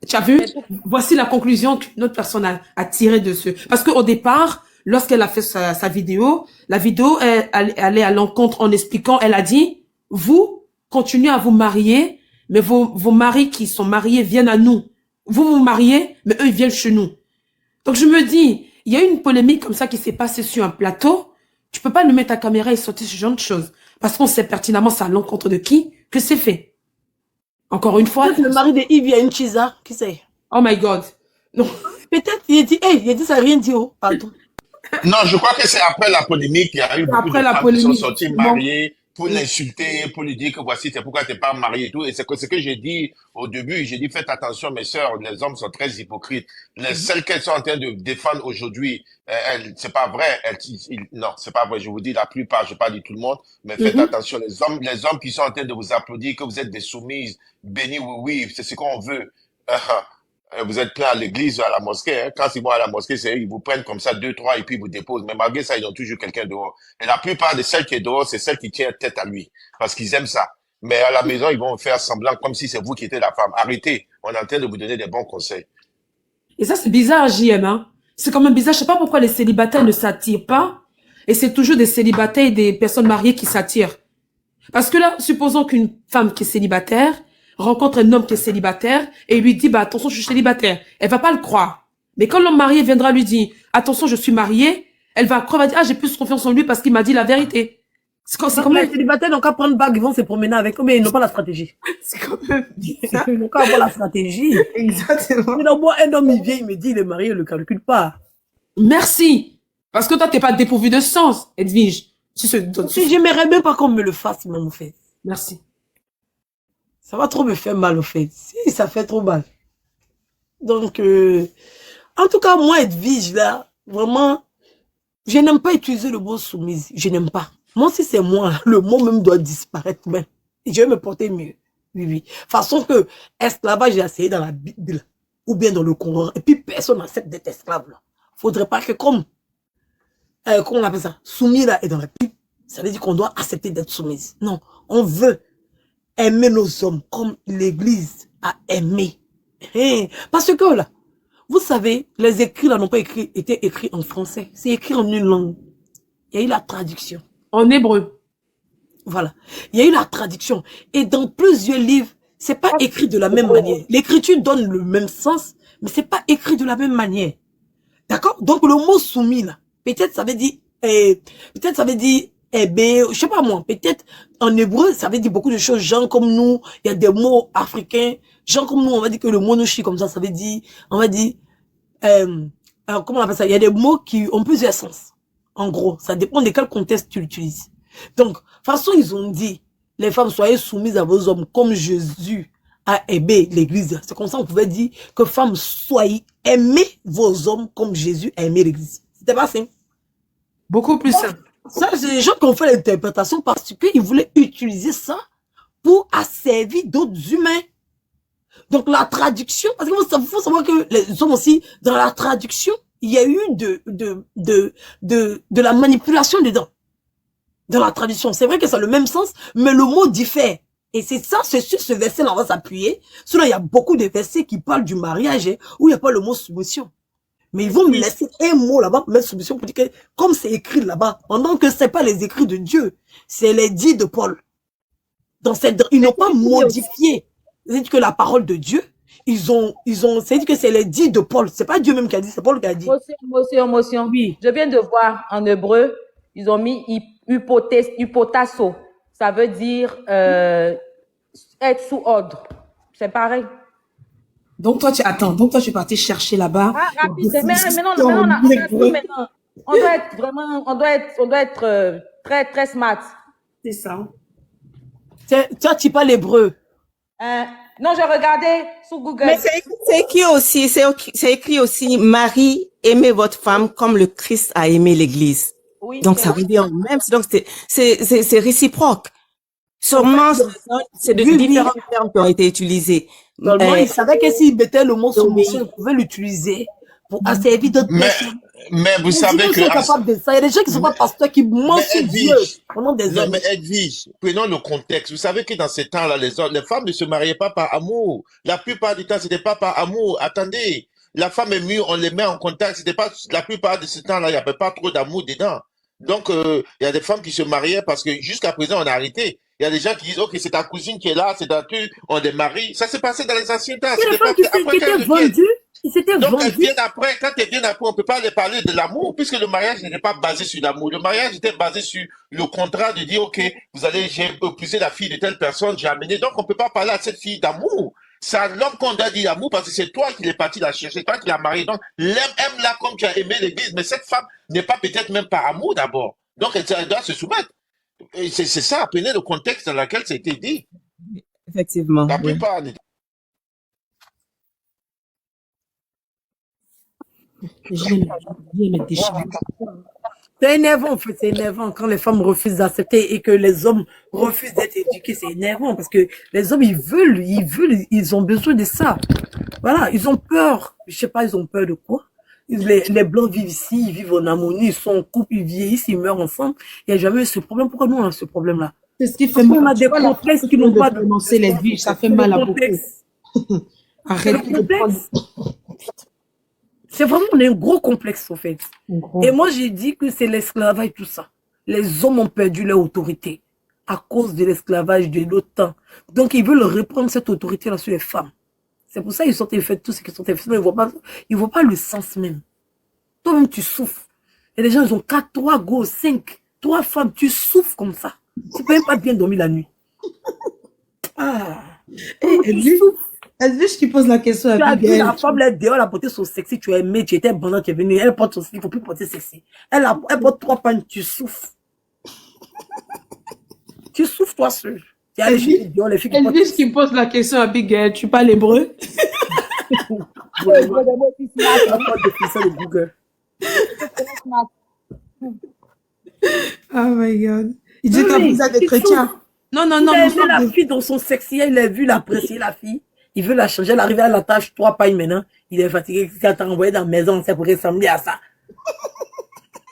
Tu as vu? Voici la conclusion qu'une autre personne a tirée de ce. Parce qu'au départ, lorsqu'elle a fait sa vidéo, la vidéo, elle allait à l'encontre en expliquant, elle a dit, vous continuez à vous marier, mais vos maris qui sont mariés viennent à nous. Vous vous mariez, mais eux, ils viennent chez nous. Donc je me dis, il y a une polémique comme ça qui s'est passée sur un plateau. Tu peux pas nous mettre ta caméra et sortir ce genre de choses. Parce qu'on sait pertinemment c'est à l'encontre de qui que c'est fait. Encore une fois. Peut-être le mari de Yves, il y a une chisa, qui sait? Oh my God. Non. Peut-être, il a dit, ça n'a rien dit, oh, pardon. non, je crois que c'est après la polémique, il y a eu beaucoup de femmes qui sont sorties mariées pour l'insulter, pour lui dire que voici, c'est pourquoi tu n'es pas marié et tout. Et c'est ce que j'ai dit au début. J'ai dit, faites attention, mes sœurs, les hommes sont très hypocrites. Les celles qu'elles sont en train de défendre aujourd'hui, c'est pas vrai. Non, c'est pas vrai. Je vous dis la plupart, je pas dit tout le monde, mais faites attention. Les hommes qui sont en train de vous applaudir, que vous êtes des soumises, bénis, oui, c'est ce qu'on veut. Vous êtes plein à l'église, à la mosquée. Hein. Quand ils vont à la mosquée, c'est eux, ils vous prennent comme ça 2, 3 et puis ils vous déposent. Mais malgré ça, ils ont toujours quelqu'un dehors. Et la plupart de celles qui est dehors, c'est celles qui tiennent tête à lui. Parce qu'ils aiment ça. Mais à la maison, ils vont faire semblant comme si c'est vous qui étiez la femme. Arrêtez. On est en train de vous donner des bons conseils. Et ça, c'est bizarre, JM, hein. C'est quand même bizarre. Je sais pas pourquoi les célibataires ne s'attirent pas. Et c'est toujours des célibataires et des personnes mariées qui s'attirent. Parce que là, supposons qu'une femme qui est célibataire rencontre un homme qui est célibataire et lui dit, bah, attention, je suis célibataire. Elle va pas le croire. Mais quand l'homme marié viendra lui dire, attention, je suis mariée, elle va croire, elle va dire, ah, j'ai plus confiance en lui parce qu'il m'a dit la vérité. C'est comme les célibataires n'ont qu'à prendre bague, ils vont se promener avec eux, mais ils n'ont pas la stratégie. C'est quand même bizarre. Ils n'ont qu'à avoir la stratégie. Exactement. Mais non, moi, un homme, il vient, il me dit, il est marié, il ne le calcule pas. Merci. Parce que toi, t'es pas dépourvu de sens, Edwige. Si j'aimerais même pas qu'on me le fasse, même, en fait. Merci. Ça va trop me faire mal, au fait. Si, ça fait trop mal. Donc, en tout cas, moi, Edwige, là, vraiment, je n'aime pas utiliser le mot soumise. Je n'aime pas. Moi, si c'est moi, le mot même doit disparaître, même. Je vais me porter mieux. Oui, oui. Façon que esclavage, j'ai essayé dans la Bible, ou bien dans le Coran, et puis personne n'accepte d'être esclave, là. Faudrait pas que comment on appelle ça, soumis, là, et dans la Bible, ça veut dire qu'on doit accepter d'être soumise. Non, on veut aimer nos hommes comme l'Église a aimé. Parce que là, vous savez, les écrits là n'ont pas été écrits en français. C'est écrit en une langue. Il y a eu la traduction. En hébreu. Voilà. Il y a eu la traduction. Et dans plusieurs livres, c'est pas écrit de la même manière. L'écriture donne le même sens, mais c'est pas écrit de la même manière. D'accord? Donc le mot soumis là, peut-être ça veut dire, je sais pas moi, peut-être en hébreu, ça veut dire beaucoup de choses. Gens comme nous, il y a des mots africains. Gens comme nous, on va dire que le mot nochi comme ça veut dire, on va dire, comment on appelle ça? Il y a des mots qui ont plusieurs sens. En gros, ça dépend de quel contexte tu l'utilises. Donc, de toute façon, ils ont dit, les femmes, soyez soumises à vos hommes comme Jésus a aimé l'église. C'est comme ça qu'on pouvait dire que femmes, soyez, aimez vos hommes comme Jésus a aimé l'église. C'était pas simple. Beaucoup plus simple. Ça, c'est les gens qui ont fait l'interprétation parce qu'ils voulaient utiliser ça pour asservir d'autres humains. Donc, la traduction, parce qu'il faut savoir que les hommes aussi, dans la traduction, il y a eu de la manipulation dedans. Dans la traduction. C'est vrai que ça a le même sens, mais le mot diffère. Et c'est ça, c'est sur ce verset-là, on va s'appuyer. Sinon, il y a beaucoup de versets qui parlent du mariage, hein, où il n'y a pas le mot soumission. Mais ils vont me laisser un mot là-bas pour mettre soumission pour dire que, comme c'est écrit là-bas, pendant que c'est pas les écrits de Dieu, c'est les dits de Paul. Ils n'ont pas modifié. C'est-à-dire que la parole de Dieu, c'est-à-dire que c'est les dits de Paul. C'est pas Dieu même qui a dit, c'est Paul qui a dit. Motion. Oui. Je viens de voir en hébreu, ils ont mis hypotasso. Ça veut dire être sous ordre. C'est pareil. Donc toi, tu es parti chercher là-bas. Ah, rapide. Maintenant, on a tout maintenant. On doit être très, très smart. C'est ça. Toi, tu parles hébreu. Non, j'ai regardé sur Google. Mais c'est écrit aussi, Marie, aimez votre femme comme le Christ a aimé l'Église. Oui, donc ça revient au même. Donc c'est réciproque. Sûrement, c'est de différents termes qui ont été utilisés. Il savait que s'il mettait le mot soumission, il pouvait l'utiliser pour asservir d'autres personnes. Mais vous savez que... capable de ça. Il y a des gens qui ne sont pas pasteurs qui mentent sur Dieu pendant des années. Non, mais Edwige, prenons le contexte. Vous savez que dans ces temps-là, les femmes ne se mariaient pas par amour. La plupart du temps, c'était pas par amour. Attendez, la femme est mûre, on les met en contact. C'était pas, la plupart de ce temps-là, il n'y avait pas trop d'amour dedans. Donc, il y a des femmes qui se mariaient parce que jusqu'à présent, on a arrêté. Il y a des gens qui disent, ok, c'est ta cousine qui est là, c'est ta tu, on les marie. Ça s'est passé dans les anciens temps. Il y a des femmes qui étaient vendues. Donc, elles viennent après, quand elles viennent après, on peut pas les parler de l'amour, puisque le mariage n'était pas basé sur l'amour. Le mariage était basé sur le contrat de dire, ok, j'ai épousé la fille de telle personne, j'ai amené. Donc, on peut pas parler à cette fille d'amour. C'est à l'homme qu'on doit dire l'amour parce que c'est toi qui l'es parti la chercher, c'est toi qui l'as mariée. Donc, aime-la comme tu as aimé l'église. Mais cette femme n'est pas peut-être même par amour d'abord. Donc, elle doit se soumettre. Et c'est ça, apprenez le contexte dans lequel ça a été dit. Effectivement. La plupart. C'est énervant, en fait, c'est énervant quand les femmes refusent d'accepter et que les hommes refusent d'être éduqués, c'est énervant parce que les hommes, ils ont besoin de ça. Voilà, ils ont peur. Je sais pas, ils ont peur de quoi? Les Blancs vivent ici, ils vivent en harmonie, ils sont en couple, ils vieillissent, ils meurent ensemble. Il n'y a jamais eu ce problème. Pourquoi nous, on a ce problème-là? C'est ce qui fait mal. On a des complexes qui n'ont pas de prononcer les vies, ça fait mal à beaucoup. Arrête de prendre... C'est vraiment un gros complexe, en fait. Et moi, j'ai dit que c'est l'esclavage, tout ça. Les hommes ont perdu leur autorité à cause de l'esclavage de notre temps. Donc, ils veulent reprendre cette autorité-là sur les femmes. C'est pour ça qu'ils sont fait tout ce qu'ils sont fait. Sinon, ils voient pas le sens même. Toi-même, tu souffres. Et les gens, ils ont 4, 3 go, 5, 3 femmes. Tu souffres comme ça. Tu peux même pas bien dormir la nuit. Ah. Est-ce qui pose la question à Abigail? La femme, là, dehors, elle a porté son sexy, tu as aimé, tu étais bon, tu es venu, elle porte son sexy, il ne faut plus porter sexy. Elle porte 3 pannes, tu souffres. Tu souffres, toi seul. Elvis qui pose la question à Abigail, tu parles hébreu? Oh my God. Il dit que vous êtes des chrétiens. Non. Il a aimé la fille dans son sexy, il a vu l'apprécier la fille. Il veut la changer, elle arrive à la tâche 3 pailles maintenant. Il est fatigué, il t'a envoyé dans la maison, c'est pour ressembler à ça.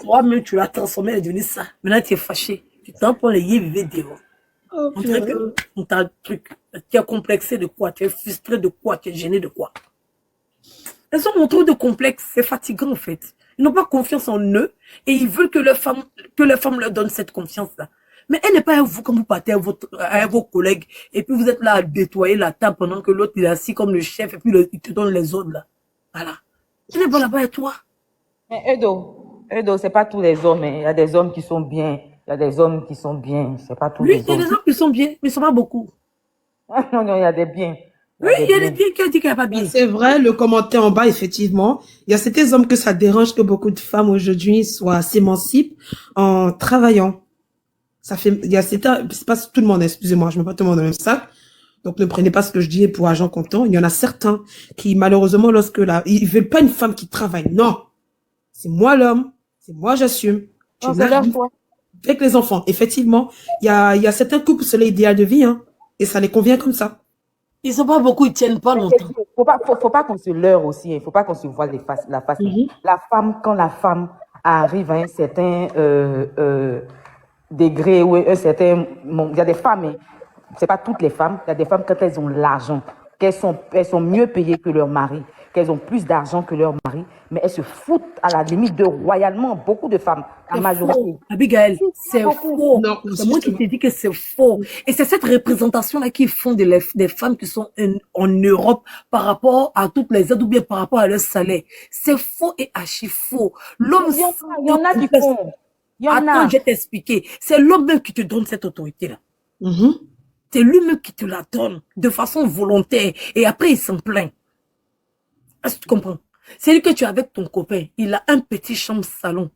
Toi-même, tu l'as transformé, elle est devenue ça. Maintenant, tu es fâché. Tu t'en prends les yeux dehors. On dirait que t'as un truc. Tu es complexé de quoi? Tu es frustré de quoi? Tu es gêné de quoi? Elles ont trop de complexes. C'est fatigant, en fait. Ils n'ont pas confiance en eux et ils veulent que les femmes leur donnent cette confiance-là. Mais elle n'est pas à vous quand vous partez à vos collègues et puis vous êtes là à nettoyer la table pendant que l'autre il est assis comme le chef et puis il te donne les ordres là. Voilà. Elle n'est pas là-bas et toi. Mais Edo, c'est pas tous les hommes. Il y a des hommes qui sont bien. Il y a des hommes qui sont bien. C'est pas tous les hommes. Oui, il y a des hommes qui sont bien, mais ils ne sont pas beaucoup. Non, il y a des biens. Oui, il y a des biens qui a dit qu'il n'y a pas bien. C'est vrai, le commentaire en bas, effectivement. Il y a certains hommes que ça dérange que beaucoup de femmes aujourd'hui s'émancipent en travaillant. Ça fait, il y a certains, c'est pas tout le monde, excusez-moi, je mets pas tout le monde dans le même sac. Donc, ne prenez pas ce que je dis pour argent comptant. Il y en a certains qui, malheureusement, ils veulent pas une femme qui travaille. Non. C'est moi l'homme. C'est moi, j'assume. Tu Non, c'est leur n'arrives choix. avec les enfants. Effectivement, il y a certains couples, c'est l'idéal de vie, hein, et ça les convient comme ça. Ils sont pas beaucoup, ils tiennent pas longtemps. Faut pas qu'on se leurre aussi. Il faut pas qu'on se voile la face. La femme, quand la femme arrive à un certain degré ou un certain... Il y a des femmes, hein, c'est pas toutes les femmes, il y a des femmes quand elles ont l'argent, elles sont mieux payées que leur mari, qu'elles ont plus d'argent que leur mari, mais elles se foutent à la limite de royalement. Beaucoup de femmes, la majorité. Faux. Abigail, c'est faux. Non, C'est moi qui t'ai dit que c'est faux. Et c'est cette représentation-là qu'ils font des femmes qui sont en Europe par rapport à toutes les aides ou bien par rapport à leur salaire. C'est faux et archi faux. L'homme, Il y en a qui font. Il y en attends, a. je vais t'expliquer. C'est l'homme même qui te donne cette autorité-là. Mhm. C'est lui-même qui te la donne de façon volontaire. Et après, il s'en plaint. Est-ce que tu comprends? C'est lui que tu es avec ton copain. Il a un petit chambre salon.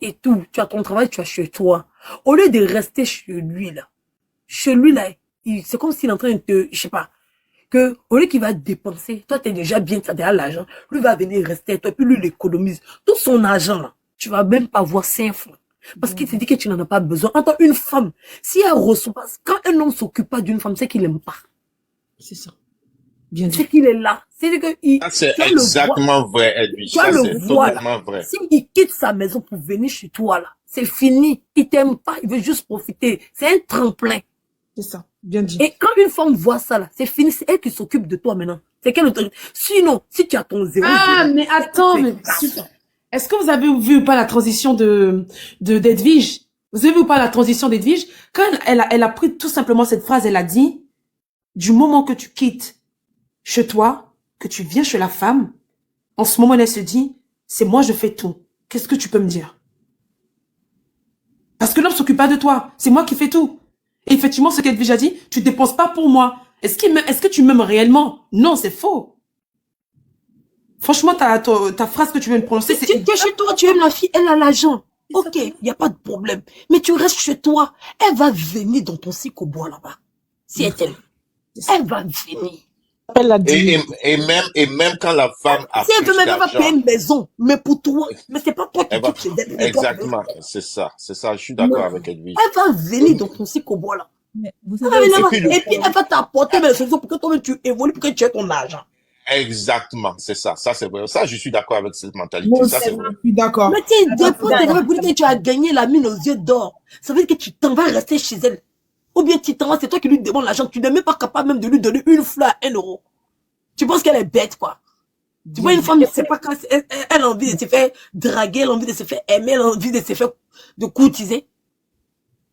Et tout. Tu as ton travail, tu as chez toi. Au lieu de rester chez lui, là. Chez lui, là, c'est comme s'il est en train de te, je sais pas, que, au lieu qu'il va dépenser, toi, t'es déjà bien, t'as déjà l'argent. Lui va venir rester, toi, puis lui, il économise. Tout son argent, là. Tu vas même pas voir 5 francs. Parce qu'il te dit que tu n'en as pas besoin. En tant qu'une femme, si elle reçoit pas, quand un homme s'occupe pas d'une femme, c'est qu'il aime pas. C'est ça. Bien dit. C'est qu'il est là. C'est que Ça, c'est exactement vrai, Edwige. tu as Ça, le c'est voix, là. totalement vrai. S'il quitte sa maison pour venir chez toi, là, c'est fini. Il t'aime pas, il veut juste profiter. C'est un tremplin. C'est ça. Bien dit. Et quand une femme voit ça, là, c'est fini. C'est elle qui s'occupe de toi maintenant. C'est quelle autorité? Sinon, si tu as ton zéro. Ah, mais attends, mais super. Est-ce que vous avez vu ou pas la transition d'Edwige? Vous avez vu ou pas la transition d'Edwige? Quand elle a pris tout simplement cette phrase, elle a dit, du moment que tu quittes chez toi, que tu viens chez la femme, en ce moment, elle se dit, c'est moi, je fais tout. Qu'est-ce que tu peux me dire? Parce que l'homme s'occupe pas de toi. C'est moi qui fais tout. Et effectivement, ce qu'Edwige a dit, tu dépenses pas pour moi. Est-ce que tu m'aimes réellement? Non, c'est faux. Franchement, ta phrase que tu viens de prononcer, Si tu es chez toi, tu aimes la fille, elle a l'argent. Ok, il n'y a pas de problème. Mais tu restes chez toi, elle va venir dans ton cycle au bois là-bas. Si elle t'aime. Elle va venir. Elle l'a dit. Et même quand la femme a Si elle veut plus même, elle va d'argent, payer une maison. Mais pour toi, mais c'est pas toi qui elle va, quittes chez elle. mais toi qui exactement, c'est ça, je suis d'accord avec Edwige. Elle va venir dans ton cycle au bois là. Mais vous Elle savez va venir aussi, là-bas. Et puis elle va t'apporter mes solutions pour que toi-même tu évolues, pour que tu aies ton argent. Exactement, c'est ça c'est vrai. Ça, je suis d'accord avec cette mentalité, moi ça aussi, c'est je vrai. suis d'accord. Mais tu déposes tes rêves pour dire que tu as gagné la mine aux yeux d'or. Ça veut dire que tu t'en vas rester chez elle. Ou bien tu t'en vas, c'est toi qui lui demandes l'argent. Tu n'es même pas capable même de lui donner une fleur à 1 euro. Tu penses qu'elle est bête, quoi. Tu vois, une femme, c'est pas quand elle a envie de se faire draguer, elle a envie de se faire aimer, elle a envie de se faire de courtiser.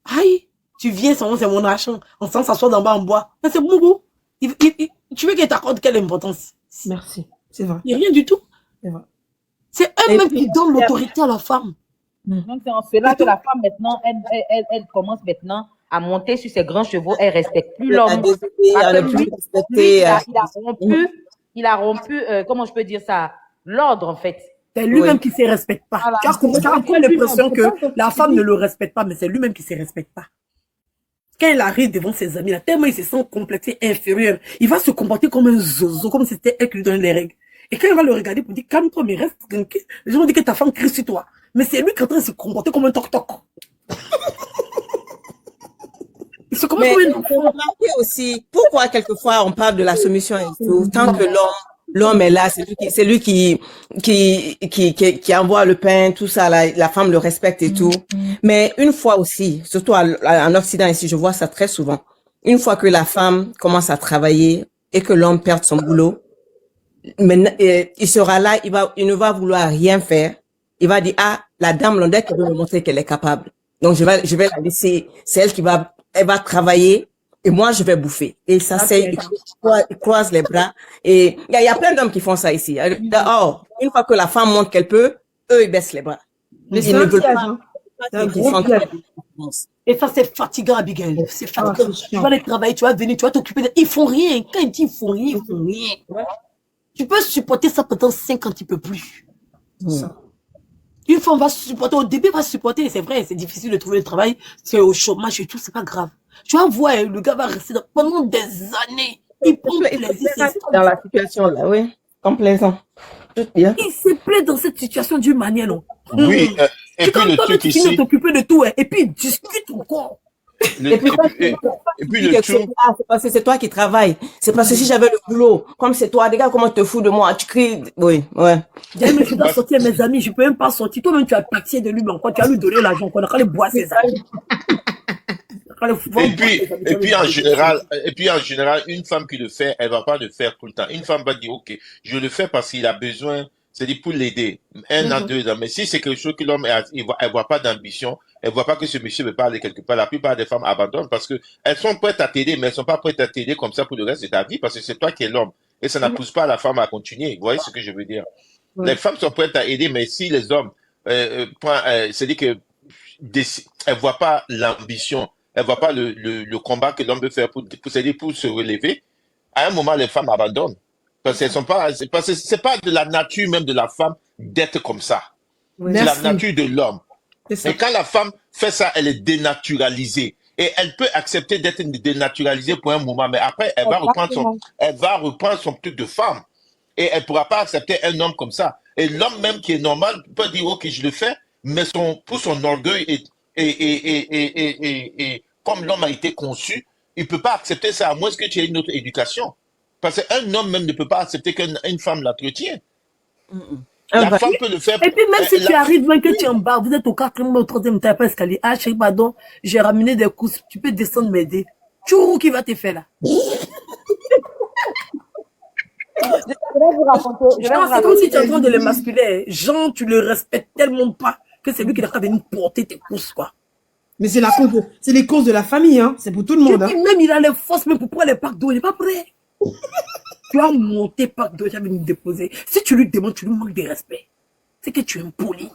Aïe, tu viens, c'est mon argent. On s'en s'assoit d'en bas en bois. Mais c'est beaucoup. Tu veux qu'elle t'accorde quelle importance? Merci. C'est vrai. Il n'y a rien du tout. C'est vrai. C'est elle-même qui donne l'autorité à la femme. Donc, c'est en cela que la femme, maintenant, elle commence maintenant à monter sur ses grands chevaux. Elle ne respecte plus l'homme. Parce que lui, il a rompu, comment je peux dire ça, l'ordre, en fait. C'est lui-même qui ne se respecte pas. Voilà. Tu as l'impression que la femme ne le respecte pas, mais c'est lui-même qui ne se respecte pas. Quand il arrive devant ses amis, là, tellement il se sent complexé, inférieur, il va se comporter comme un zozo, comme si c'était elle qui lui donnait les règles. Et quand il va le regarder pour dire, calme-toi, mais reste tranquille, les gens vont dire que ta femme crie sur toi. Mais c'est lui qui est en train de se comporter comme un toc-toc. Il se comporte Mais comme un on peut remarquer aussi pourquoi quelquefois on parle de la soumission et tout, tant que l'homme est là, c'est lui qui envoie le pain, tout ça, la femme le respecte et tout. Mais une fois aussi, surtout en Occident ici, je vois ça très souvent. Une fois que la femme commence à travailler et que l'homme perd son boulot, maintenant, il sera là, il ne va vouloir rien faire. Il va dire, ah, la dame Londek, elle veut me montrer qu'elle est capable. Donc, je vais la laisser, c'est elle elle va travailler et moi, je vais bouffer. Et ça, c'est, il croise les bras. Et il y a plein d'hommes qui font ça ici. Or, une fois que la femme montre qu'elle peut, eux, ils baissent les bras. Mais Ils ne veulent pas. Et ça, c'est fatigant, Abigail. C'est fatigant. Tu vas aller travailler, tu vas venir, tu vas t'occuper. Ils font rien. Quand ils disent ils font rien, ils font rien. Tu peux supporter ça pendant 5 ans, tu peux plus. Une fois, on va supporter. Au début, on va supporter. C'est vrai, c'est difficile de trouver le travail. C'est au chômage et tout, c'est pas grave. Tu vas voir, le gars va rester pendant des années. Il prend plaisir. Dans la situation là, oui. Complaisant. Tout bien. Il se plaît dans cette situation d'une manière, non? Oui, Et puis le truc tu finis de ici, t'occuper de tout, hein, et puis ils discutent encore. Et puis, et puis le truc, c'est parce que c'est toi qui travailles. C'est parce que si j'avais le boulot, comme c'est toi, regarde comment tu te fous de moi. Tu cries. Oui, ouais. Mais je dois sortir mes amis, je peux même pas sortir. Toi-même, tu as pitié de lui, mais encore, tu as lui donné l'argent, qu'on a qu'à aller boire ses amis. et puis en général, une femme qui le fait, elle va pas le faire tout le temps. Une femme va dire, OK, je le fais parce qu'il a besoin, c'est-à-dire pour l'aider. 1 an, 2 ans. Mais si c'est quelque chose que l'homme, elle voit pas d'ambition, elle voit pas que ce monsieur veut pas aller quelque part, la plupart des femmes abandonnent parce que elles sont prêtes à t'aider, mais elles sont pas prêtes à t'aider comme ça pour le reste de ta vie parce que c'est toi qui es l'homme. Et ça ne pousse pas la femme à continuer. Vous voyez ce que je veux dire? Les femmes sont prêtes à aider, mais si les hommes, c'est-à-dire que, elles voient pas l'ambition, elles voient pas le combat que l'homme veut faire c'est-à-dire pour se relever, à un moment, les femmes abandonnent. Parce qu'elles sont pas, parce que c'est pas de la nature même de la femme d'être comme ça. C'est la Merci. nature de l'homme. C'est ça. Et quand la femme fait ça, elle est dénaturalisée. Et elle peut accepter d'être dénaturalisée pour un moment, mais après, elle va reprendre son truc de femme. Et elle pourra pas accepter un homme comme ça. Et l'homme même qui est normal peut dire, OK, je le fais, mais pour son orgueil et comme l'homme a été conçu, il peut pas accepter ça à moins que tu aies une autre éducation. Parce qu'un homme même ne peut pas accepter qu'une femme l'entretienne. La femme peut le faire. Et puis même si tu arrives, même que tu es en bas, vous êtes au 4e ou au 3e, tu n'as pas escalier. Ah, chérie, pardon, j'ai ramené des courses, tu peux descendre m'aider. Tchourou qui va te faire là. Je vais vous raconter. C'est comme si tu es en train de l'émasculer. Jean, tu le respectes tellement pas que c'est lui qui doit venir porter tes courses, quoi. Mais c'est c'est les causes de la famille, hein. C'est pour tout le monde, hein. Même il a les forces, même pour prendre les packs d'eau, il n'est pas prêt. Tu as monté pack d'eau, tu as venu déposer. Si tu lui demandes, tu lui manques de respect. C'est que tu es impoli.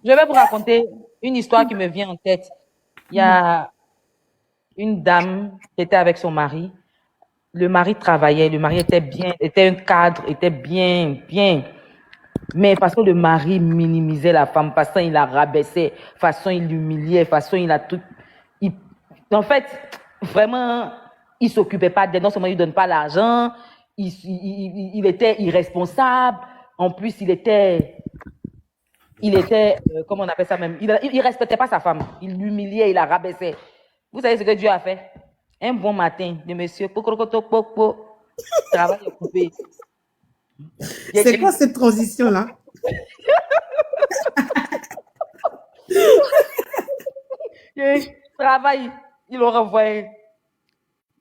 Je vais vous raconter une histoire qui me vient en tête. Il y a une dame qui était avec son mari. Le mari travaillait, le mari était bien, était un cadre, était bien. Mais façon le mari minimisait la femme, façon il la rabaissait, façon il l'humiliait, façon il a tout. En fait, vraiment, il s'occupait pas d'elle. Non seulement il donne pas l'argent, il était irresponsable. En plus, il était comment on appelle ça même? Il respectait pas sa femme. Il l'humiliait, il la rabaissait. Vous savez ce que Dieu a fait? Un bon matin, le monsieur, travail occupé. C'est quoi cette transition-là? Travail, il le renvoyé.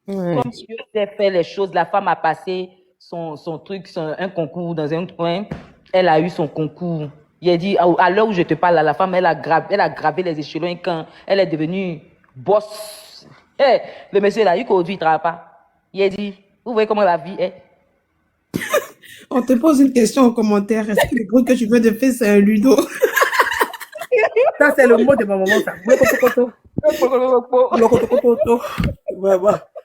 Comme Dieu sait faire les choses, la femme a passé son truc, un concours dans un coin. Elle a eu son concours. Il a dit, à l'heure où je te parle, la femme, elle a gravé les échelons et quand elle est devenue boss. Le monsieur, il a eu qu'aujourd'hui, il ne travaille pas. Il a dit, vous voyez comment la vie est. On te pose une question en commentaire. Est-ce que le gros que tu veux de faire, c'est un ludo? Ça, c'est le mot de ma maman, ça.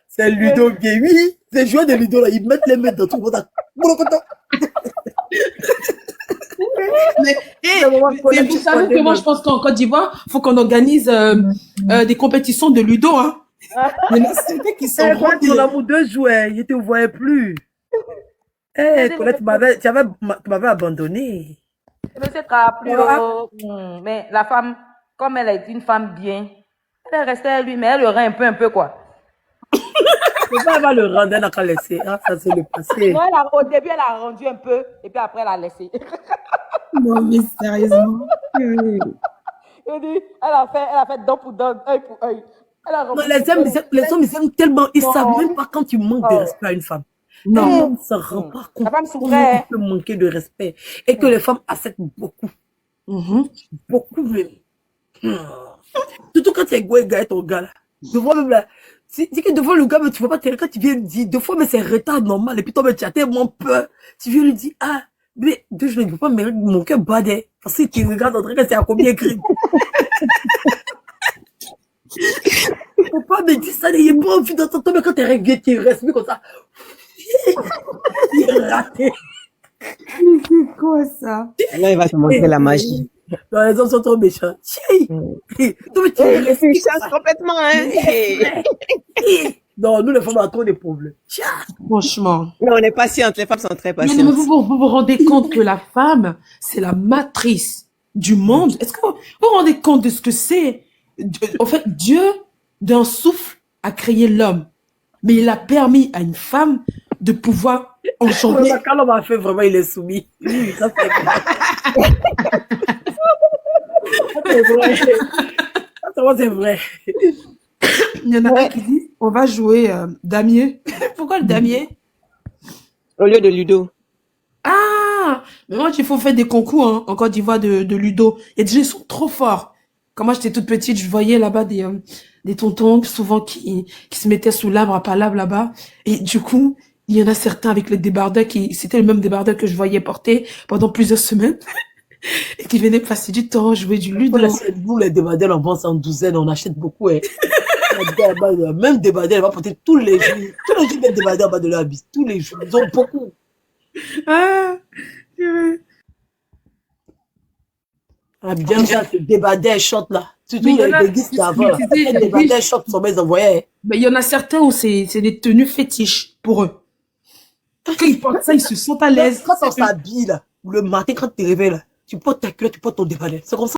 C'est ludo gay. Oui, c'est joueur de ludo, là. Ils mettent les mains dans tout le monde. Mais vous savez que moi, je pense qu'en Côte d'Ivoire, il faut qu'on organise des compétitions de ludo, hein. Mais là, c'est des qui sont gros. Ton amour 2 joueurs, il ne te voyait plus. Colette, tu m'avais abandonné. Monsieur plus mais la femme, comme elle est une femme bien, elle est restée à lui, mais elle le rend un peu quoi. C'est pas elle va le rendre, elle n'a qu'à laisser. Ah, ça c'est le passé. Non, au début, elle a rendu un peu, et puis après, elle a laissé. Non, mais sérieusement. Elle a fait dent pour dent, œil pour œil. Non, les hommes, ils aiment tellement, ils ne savent même pas quand tu manques de respect à une femme. Non, on ne se rend pas compte comment tu peux manquer de respect. Et que les femmes acceptent beaucoup. Beaucoup même. Surtout quand tu es gars et ton gars là. Devant même là. C'est que devant le gars, mais tu ne peux pas te quand tu viens lui dire, deux fois, mais c'est retard normal. Et puis toi, mais tu as tellement peur. Tu viens lui dire, ah, mais deux jours, je ne peux pas mon cœur badé. Parce que tu regardes en train que c'est à combien écrit. Faut pas me dire ça, il n'est pas envie d'entendre, mais quand tu es réglé, tu restes comme ça. Il est raté. Mais c'est quoi ça? Là, il va te montrer la magie. Non, les hommes sont trop méchants. Tu changes complètement, hein? Non, nous, les femmes, on a trop de problèmes. Franchement. Non, on est patientes. Les femmes sont très patientes. Mais vous vous rendez compte que la femme, c'est la matrice du monde. Est-ce que vous vous rendez compte de ce que c'est? En fait, Dieu, d'un souffle, a créé l'homme. Mais il a permis à une femme de pouvoir engendrer. Quand l'homme a fait vraiment, il est soumis. Ça, c'est vrai. C'est vrai. Il y en a un qui dit, on va jouer damier. Pourquoi le damier? Au lieu de Ludo. Ah, mais moi, il faut faire des concours hein, en Côte d'Ivoire de Ludo. Et déjà, ils sont trop forts. Quand moi, j'étais toute petite, je voyais là-bas des tontons souvent qui se mettaient sous l'arbre à palabre là-bas. Et du coup, il y en a certains avec les débardeurs c'était le même débardeur que je voyais porter pendant plusieurs semaines. Et qui venaient passer du temps, jouer du Ludo. Nous, les débardeurs, on vend en douzaine, on achète beaucoup. Hein. Même débardeurs, elle va porter tous les jours. Tous les jours, des débardeurs en bas de leur habit. Tous les jours. Ils ont beaucoup. Ah, Bien ça, ce débardeur short là. Surtout Mais il y en a- les disques avant. Là. mais Les débardeurs short sont mes envoyés. Mais il y en a certains où c'est des tenues fétiches pour eux. Quand ils portent ça, ils se sentent à l'aise. Quand on s'habille là, ou le matin, quand tu te réveilles là, tu portes ta culotte, tu portes ton débardeur. C'est comme ça.